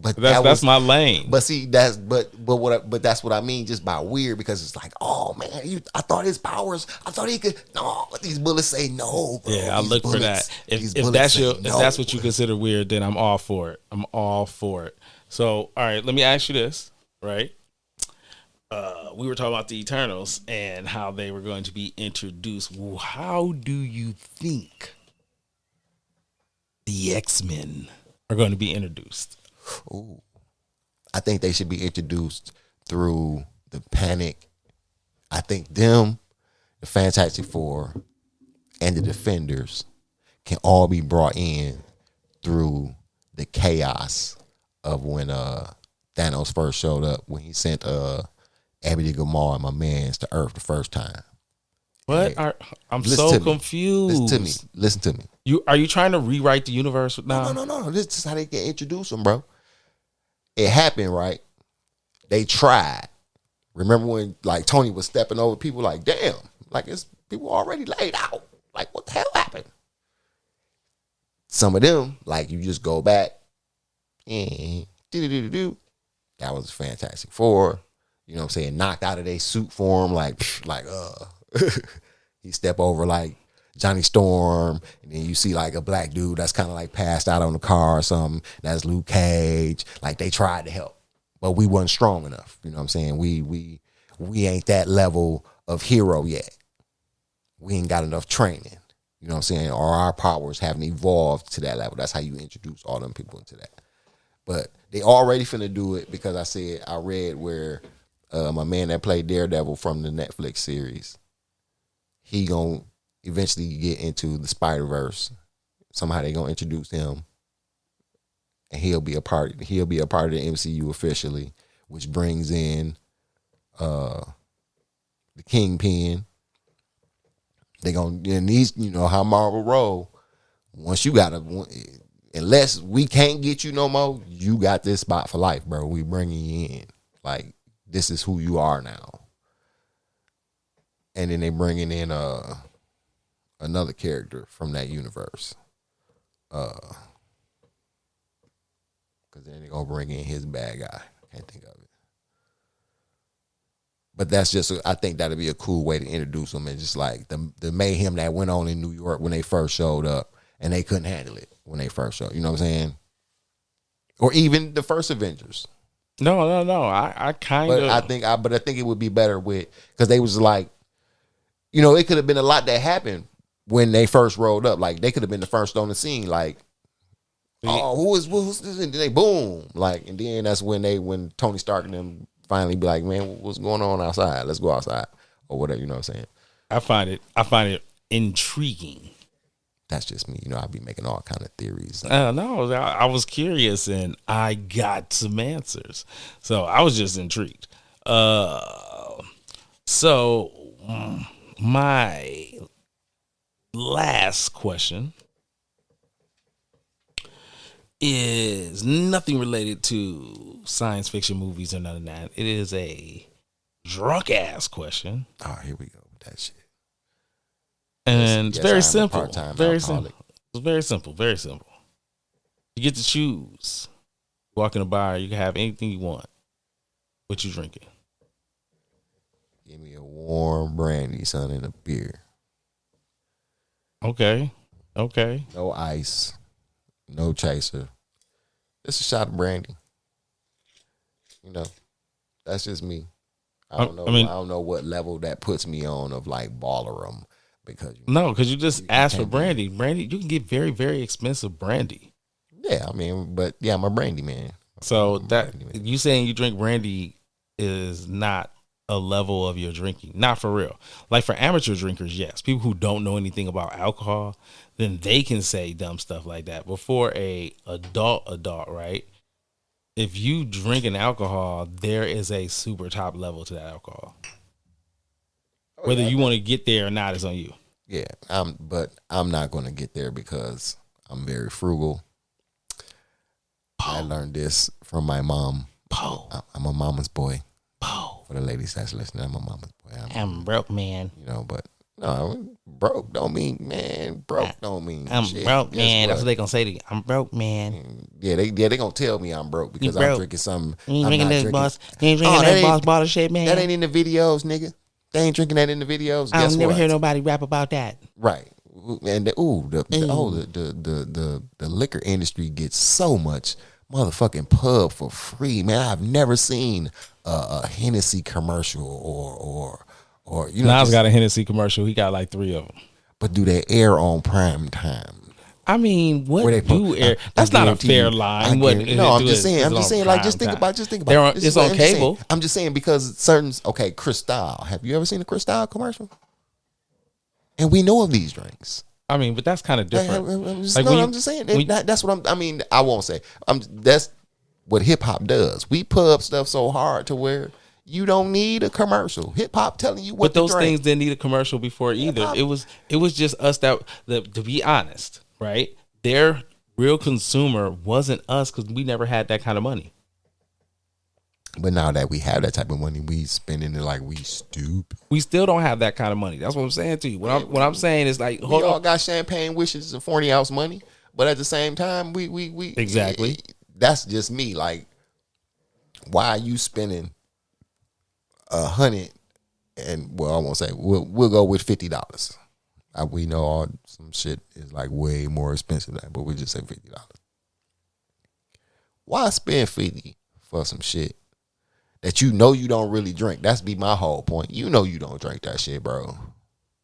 But That's my lane. But see, that's what I mean, just by weird, because it's like, oh man, I thought his powers, I thought he could. No, but these bullets say no, bro. Yeah, I look for that. If that's what you consider weird, then I'm all for it. I'm all for it. So, all right, let me ask you this, right? We were talking about the Eternals and how they were going to be introduced. How do you think the X-Men are going to be introduced? Ooh. I think they should be introduced through the Panic. I think them, the Fantastic Four, and the Defenders can all be brought in through the chaos of when Thanos first showed up, when he sent Abby Gamal and my mans to Earth the first time. What? I'm Listen so to me. confused. Listen to me. Are you trying to rewrite the universe now? No. This is how they can introduce them, bro. It happened, right? They tried. Remember when like Tony was stepping over people? Like, damn, like it's people already laid out. Like, what the hell happened? Some of them, like, you just go back and that was Fantastic Four. You know what I'm saying? Knocked out of their suit form, he step over like Johnny Storm, and then you see like a black dude that's kind of like passed out on the car or something. That's Luke Cage. Like, they tried to help, but we wasn't strong enough. You know what I'm saying? We ain't that level of hero yet. We ain't got enough training. You know what I'm saying? Or our powers haven't evolved to that level. That's how you introduce all them people into that. But they already finna do it, because I read where my man that played Daredevil from the Netflix series, he gonna eventually get into the Spider-Verse. Somehow they gonna introduce him, and he'll be a part of the MCU officially, which brings in the Kingpin. They gonna, and these, how Marvel roll. Once you unless we can't get you no more, you got this spot for life, bro. We bringing you in. Like, this is who you are now. and then they bringing in another character from that universe. Because then they're gonna bring in his bad guy. Can't think of it. But that's just, I think that'd be a cool way to introduce them, and just like the mayhem that went on in New York when they first showed up, and they couldn't handle it when they first showed. You know what I'm saying? Or even the first Avengers. No. I kind of. But I think it would be better with, because they was like, you know, it could have been a lot that happened when they first rolled up. Like they could have been the first on the scene. Like, who's this? And then they boom. Like, and then that's when Tony Stark and them finally be like, man, what's going on outside? Let's go outside or whatever. You know what I'm saying? I find it intriguing. That's just me. You know, I'd be making all kind of theories. No, I was curious and I got some answers. So I was just intrigued. So my last question is nothing related to science fiction movies or none of that. It is a drunk ass question. Oh, here we go with that shit. And it's very I'm a simple. part-time Very alcoholic. simple. It's very simple. Very simple. You get to choose. Walk in a bar, you can have anything you want. What you drinking? Give me a warm brandy, son, and a beer. Okay. No ice. No chaser. Just a shot of brandy. You know, that's just me. I don't know. I don't know what level that puts me on of like Ballroom, because because you just asked for brandy. Brandy, you can get very, very expensive brandy. Yeah, I mean, but yeah, I'm a brandy man. So that you saying you drink brandy is not a level of your drinking, not for real. Like for amateur drinkers, yes, people who don't know anything about alcohol, then they can say dumb stuff like that. But for a adult, right? If you drink an alcohol, there is a super top level to that alcohol. Whether you want to get there or not is on you. Yeah, but I'm not going to get there because I'm very frugal. I learned this from my mom. I'm a mama's boy. For the ladies that's listening, I'm a mama's boy. I'm broke, man. You know, but no, broke don't mean, man. Broke don't mean I'm shit. broke, Guess man. That's what? what they gonna say to you. I'm broke, man. Yeah, they gonna tell me I'm broke because I'm drinking something. You ain't I'm drinking not this drinking. boss. You ain't drinking that boss bottle shit, man. That ain't in the videos, nigga. They ain't drinking that in the videos. I Guess don't never what? hear nobody rap about that. Right. And the liquor industry gets so much motherfucking pub for free, man. I've never seen a Hennessy commercial or you know. Nas got a Hennessy commercial. He got like 3 of them. But do they air on prime time? I mean, what Where they do put- air? I That's not a guarantee fair you- line. I'm just saying. Like, just think about. They're on, This it's is what on I'm just cable. saying. I'm just saying because Cristal. Have you ever seen a Cristal commercial? And we know of these drinks. I mean, but that's kind of different. I'm just saying. when- That's what I mean, I won't say. That's what hip hop does. We pub stuff so hard to where you don't need a commercial. Hip hop telling you what But those to drink. things didn't need a commercial before either. It was just us that to be honest, right? Their real consumer wasn't us because we never had that kind of money. But now that we have that type of money, we spending it like we stupid. We still don't have that kind of money. That's what I'm saying to you. What I'm saying is like, We hold all on. got champagne wishes and 40-ounce money, but at the same time, we Exactly. That's just me. Like, why are you spending $100? And well, I won't say we'll go with $50. We know all some shit is like way more expensive than that, but we just say $50. Why spend $50 for some shit that you know you don't really drink? That's be my whole point. You know you don't drink that shit, bro.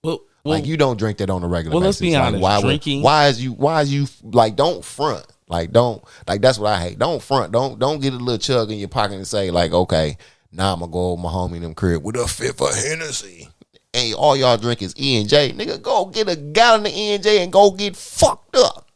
Well, Like you don't drink that on a regular well, basis. let's be Like, honest, drinking- why is you like don't front. Like that's what I hate. Don't front. Don't get a little chug in your pocket and say like, okay, now I'm gonna go over my homie in them crib with a fifth of Hennessy. And all y'all drink is E&J. Nigga, go get a gallon of E&J and go get fucked up.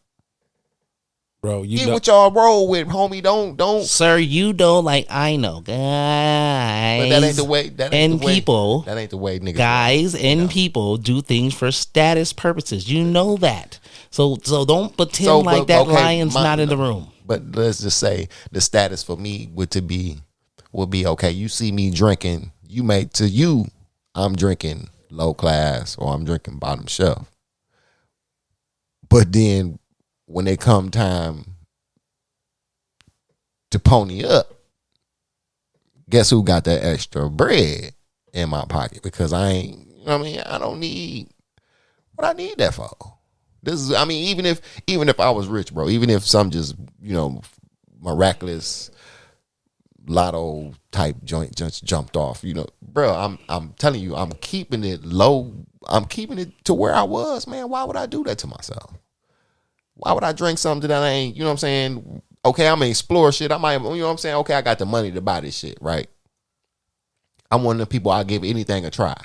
bro, you Get know, what y'all roll with, homie. Don't. Sir, you don't like I know, guys. But that ain't the way. That ain't and the way, people, That ain't the way, niggas. guys and people do things for status purposes. You know that. So don't pretend So, like but, that okay, lion's not in the room. But let's just say the status for me would be okay. You see me drinking, I'm drinking low class or I'm drinking bottom shelf. But then when they come time to pony up, guess who got that extra bread in my pocket? Because I ain't, you know what I mean? I don't need what I need that for. This is, I mean, even if I was rich, bro, even if some just, you know, miraculous lotto type joint just jumped off, you know, bro, I'm telling you, I'm keeping it low. I'm keeping it to where I was, man. Why would I do that to myself? Why would I drink something that I ain't, you know what I'm saying? Okay, I'm gonna explore shit. I might, you know what I'm saying? Okay, I got the money to buy this shit, right? I'm one of the people, I'll give anything a try.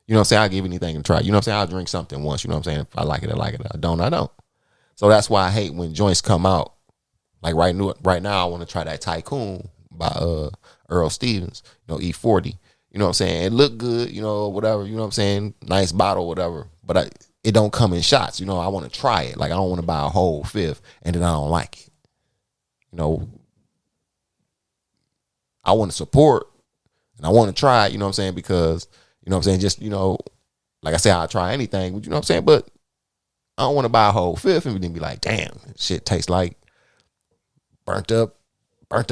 You know what I'm saying? I'll give anything a try. You know what I'm saying? I'll drink something once, you know what I'm saying? If I like it, I like it. If I don't, I don't. So that's why I hate when joints come out. Like right now, I want to try that Tycoon by Earl Stevens, you know, E40. You know what I'm saying? It look good, you know, whatever, you know what I'm saying? Nice bottle, whatever. But it don't come in shots. You know, I want to try it. Like, I don't want to buy a whole fifth and then I don't like it. You know, I want to support and I want to try it, you know what I'm saying? Because, you know what I'm saying? Just, you know, like I say, I'll try anything, you know what I'm saying? But I don't want to buy a whole fifth and then be like, damn, shit tastes like burnt up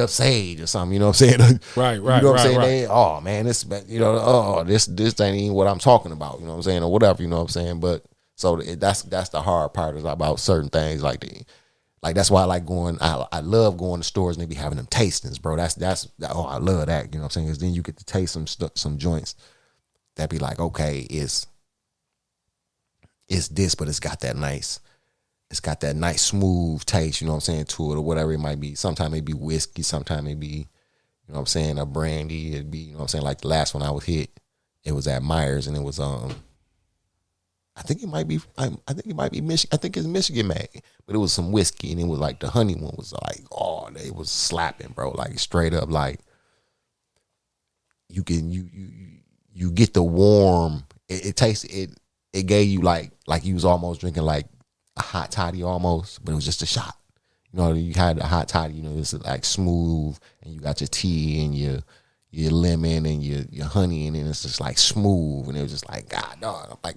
sage or something, you know what I'm saying? Right. You know what I'm saying? They, oh man, this, you know, oh, this ain't even what I'm talking about, you know what I'm saying? Or whatever, you know what I'm saying? But so that's the hard part is about certain things like that's why I like going. I love going to stores and they be having them tastings, bro. That's I love that. You know what I'm saying? Because then you get to taste some joints that be like, okay, it's this, but it's got that nice smooth taste. You know what I'm saying, to it or whatever it might be. Sometimes it be whiskey. Sometimes it be, you know what I'm saying, a brandy. It'd be, you know what I'm saying, like the last one I was hit, it was at Myers and it was I think it might be Michigan. I think it's Michigan made, but it was some whiskey and it was like the honey one was like, oh, they was slapping, bro. Like straight up, like you get the warm. It tastes it. It gave you like you was almost drinking like a hot toddy almost, but it was just a shot. You know, you had a hot toddy. You know, it's like smooth, and you got your tea and your lemon and your honey, and then it's just like smooth, and it was just like, God, dog, I'm like,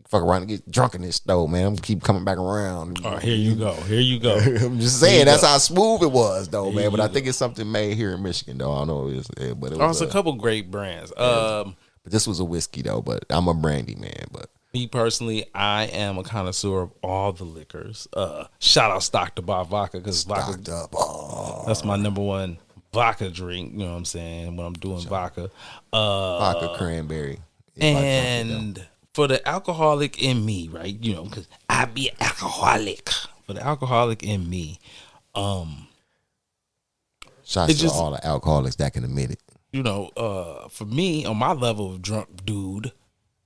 fuck around and get drunk in this stove, man. I'm keep coming back around. Oh, here you go. I'm just saying that's how smooth it was, though, man. But I think it's something made here in Michigan, though. I don't know, but it was it's a couple great brands. But this was a whiskey, though. But I'm a brandy man. But me personally, I am a connoisseur of all the liquors. Shout out Stock to Bar Vodka because vodka, that's my number one vodka drink. You know what I'm saying? When I'm doing vodka, vodka cranberry, and for the alcoholic in me, right? You know, because I be an alcoholic. For the alcoholic in me, shots to all the alcoholics that can admit it. You know, for me, on my level of drunk dude,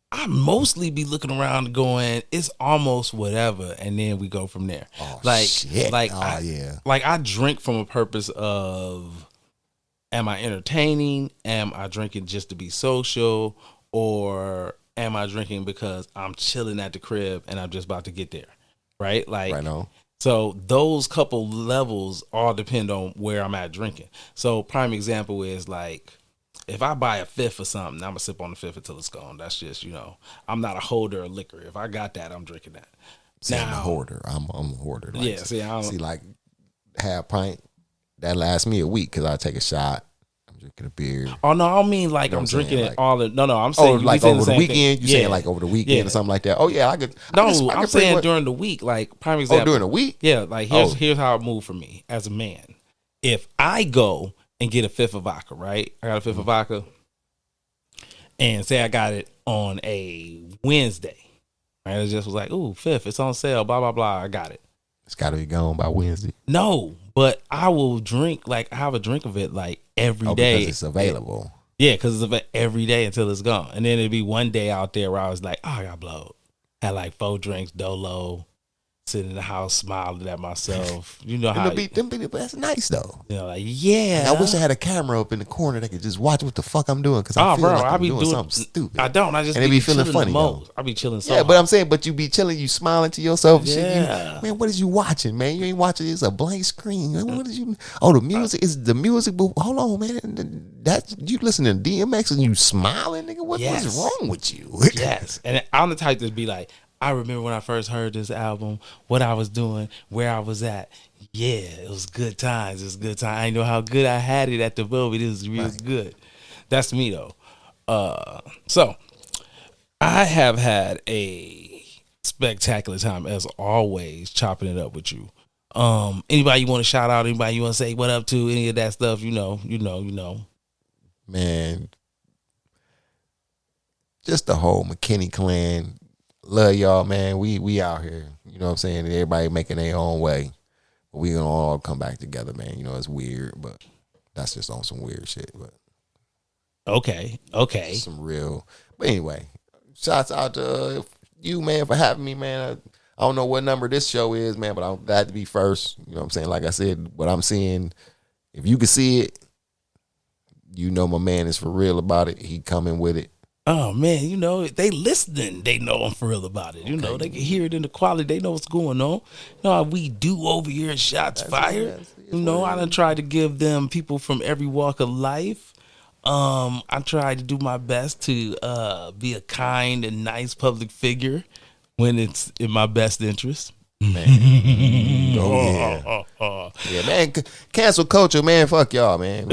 I mostly be looking around going, it's almost whatever, and then we go from there. Oh, like, shit. Like, yeah. Like I drink from a purpose of, am I entertaining? Am I drinking just to be social? Or am I drinking because I'm chilling at the crib and I'm just about to get there? Right? Like, right on. So those couple levels all depend on where I'm at drinking. So prime example is like, if I buy a fifth or something, I'm gonna sip on the fifth until it's gone. That's just, you know, I'm not a holder of liquor. If I got that, I'm drinking that. See, I'm a hoarder. I'm a hoarder. Like, yeah. See, like half pint that lasts me a week because I take a shot. I'm drinking a beer. Oh no, I don't mean like, you know, I'm drinking it all. No, I'm saying like over the weekend. You saying like over the weekend or something like that. Oh yeah, I could. I'm saying during the week. Like prime example. Oh, during the week. Yeah, like here's how it moved for me as a man. If I go and get a fifth of vodka, right? I got a fifth of vodka. And say I got it on a Wednesday. Right? It just was like, ooh, fifth, it's on sale, blah, blah, blah. I got it. It's got to be gone by Wednesday. No, but I will drink, like, I have a drink of it, like, every day. Because it's available. Yeah, because it's every day until it's gone. And then it'd be one day out there where I was like, oh, I got blowed. Had like 4 drinks, Dolo, sitting in the house smiling at myself. You know how That's nice though. you know, like yeah. I wish I had a camera up in the corner that could just watch what the fuck I'm doing because I feel like I'm doing something stupid. I don't. I just and it be feeling chilling funny the most. though. I be chilling so Yeah, hard. but I'm saying, but you be chilling, you smiling to yourself. And shit. Yeah. Man, what is you watching, man? You ain't watching. It's a blank screen. What is you? Oh, the music is the music. But hold on, man. That you listening to DMX and you smiling, nigga. What is wrong with you? Yes, and I'm the type to be like, I remember when I first heard this album, what I was doing, where I was at. Yeah, it was good times. It was good time. I didn't know how good I had it at the moment. It was real good. That's me though. So I have had a spectacular time as always, chopping it up with you. Anybody you want to shout out? Anybody you want to say what up to? Any of that stuff? You know. Man, just the whole McKinney clan. Love y'all, man. We out here. You know what I'm saying? Everybody making their own way. But we gonna all come back together, man. You know, it's weird, but that's just on some weird shit. But Okay. some real. But anyway, shouts out to you, man, for having me, man. I don't know what number this show is, man, but I'm glad to be first. You know what I'm saying? Like I said, what I'm seeing, if you can see it, you know my man is for real about it. He coming with it. Oh man, you know, they listening, they know I'm for real about it. You know, they can hear it in the quality, they know what's going on. You know how we do over here at Shots Fired. You know, I done tried to give them people from every walk of life. I tried to do my best to be a kind and nice public figure when it's in my best interest. Man. Yeah, man. Cancel culture, man. Fuck y'all, man.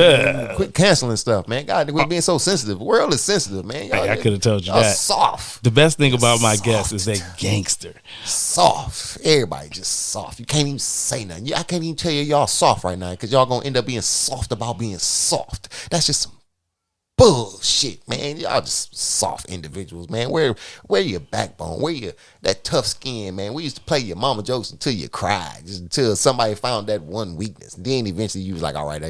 Quit canceling stuff, man. God, we're being so sensitive. The world is sensitive, man. Y'all, Hey, I could have told you y'all that. soft. The best thing about my guest is they gangster. Soft. Everybody just soft. You can't even say nothing. I can't even tell you y'all soft right now because y'all gonna end up being soft about being soft. That's just some bullshit, man. Y'all just soft individuals, man. Where your backbone? Where your that tough skin, man? We used to play your mama jokes until you cried, just until somebody found that one weakness. Then eventually you was like, all right,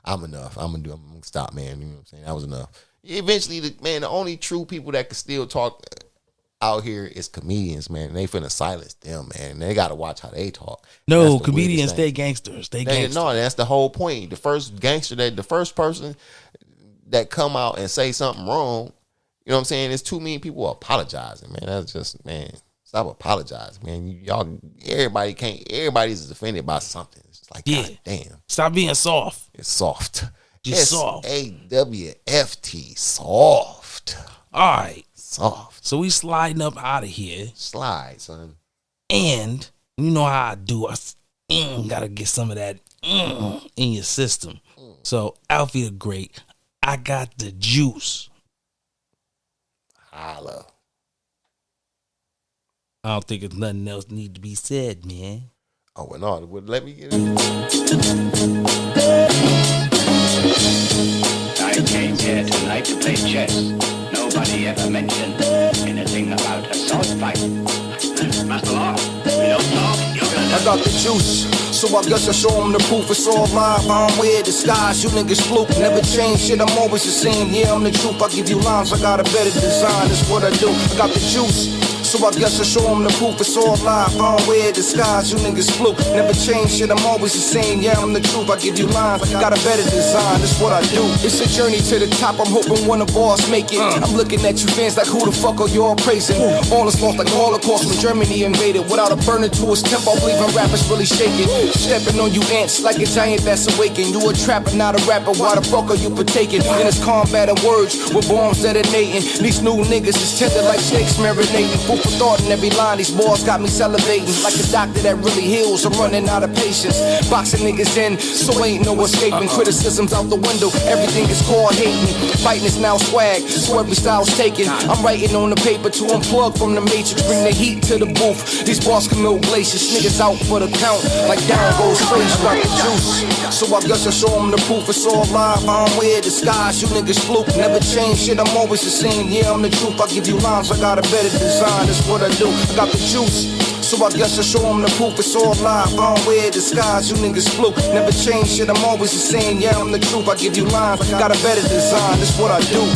I'm enough. I'm gonna stop, man. You know what I'm saying? That was enough. Eventually, the only true people that can still talk out here is comedians, man. And they finna silence them, man. They gotta watch how they talk. No, comedians stay gangsters. They gangsters. No, that's the whole point. The first person that come out and say something wrong, you know what I'm saying? There's too many people apologizing, man. That's just, man, stop apologizing, man. Everybody's offended by something. It's just like, God damn. Stop being soft. It's soft. Just soft. SAWFT, soft. All right. Soft. So we sliding up out of here. Slide, son. And you know how I do. Gotta get some of that in your system. So Alfie the Great, I got the juice. Holla. I don't think there's nothing else need to be said, man. Oh, well, no. Well, let me get it. I came here tonight to play chess. Nobody ever mentioned anything about a sword fight. Master Law, we don't talk. I got the juice, so I guess I show them the proof. It's all live, I don't wear disguise. You niggas fluke, never change shit, I'm always the same. Yeah, I'm the truth, I give you lines, I got a better design. That's what I do, I got the juice, so I guess I show them the proof. It's all live, I don't wear disguise. You niggas fluke, never change shit, I'm always the same. Yeah, I'm the truth, I give you lines, I got a better design. That's what I do. It's a journey to the top, I'm hoping one of us make it. I'm looking at you fans like who the fuck are y'all praising? All is lost like Holocaust when Germany invaded. Without a burner to his tempo, believing rappers really shaking. Stepping on you ants like a giant that's awakened. You a trapper, not a rapper, why the fuck are you partaking? In this combat of words, with bombs detonating. These new niggas is tender like snakes marinating. Food for thought in every line, these bars got me salivating. Like a doctor that really heals, I'm running out of patience. Boxing niggas in, so ain't no escaping. Criticisms out the window, everything is called hating. Fighting is now swag, so every style's taken. I'm writing on the paper to unplug from the matrix. Bring the heat to the booth, these bars can melt glaciers. Niggas out for the count, like down goes face, got the juice. So I guess I show them the proof, it's all live, I don't wear disguise. You niggas fluke, never change shit, I'm always the same. Yeah, I'm the truth, I give you lines, I got a better design. That's what I do, I got the juice. So I guess I show them the proof, it's all live, I don't wear disguise. You niggas fluke, never change shit, I'm always the same. Yeah, I'm the truth, I give you lines, I got a better design. That's what I do.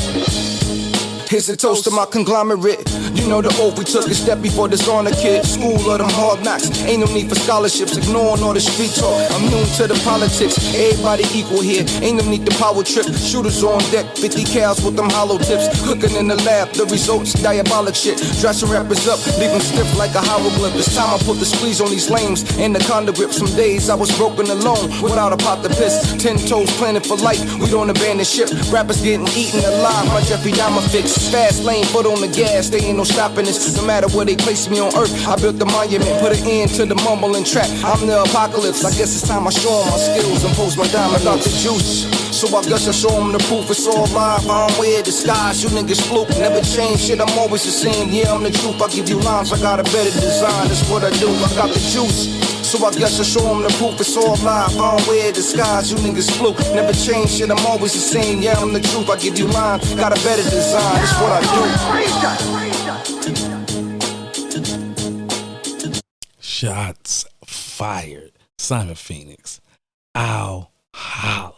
Here's a toast to my conglomerate. You know the oath we took a step before dishonor, kid. School of them hard knocks. Ain't no need for scholarships. Ignoring all the street talk. I'm immune to the politics. Everybody equal here. Ain't no need to power trip. Shooters on deck. 50 cals with them hollow tips. Cooking in the lab. The results diabolic shit. Dressing rappers up. Leave them stiff like a hieroglyph. It's time I put the squeeze on these lames. And the conda grip. Some days I was broken alone. Without a pot to piss. 10 toes planted for life. We don't abandon ship. Rappers getting eaten alive. My Jeffrey Dahmer fix. Fast lane. Foot on the gas. They ain't no stopping this. No matter where they place me on earth. I built the monument. Put an end to the mumbling trap. I'm the apocalypse. I guess it's time I show them my skills and post my diamond out the juice. So I guess I show them the proof. It's all live. I don't wear disguise. You niggas fluke. Never change shit. I'm always the same. Yeah, I'm the truth. I give you lines. I got a better design. That's what I do. I got the juice. So I guess I show them the proof. It's all live. I don't wear disguise. You niggas fluke. Never change shit. I'm always the same. Yeah, I'm the truth. I give you lines. Got a better design. That's what I do. Shots fired. Simon Phoenix. Ow. Holla.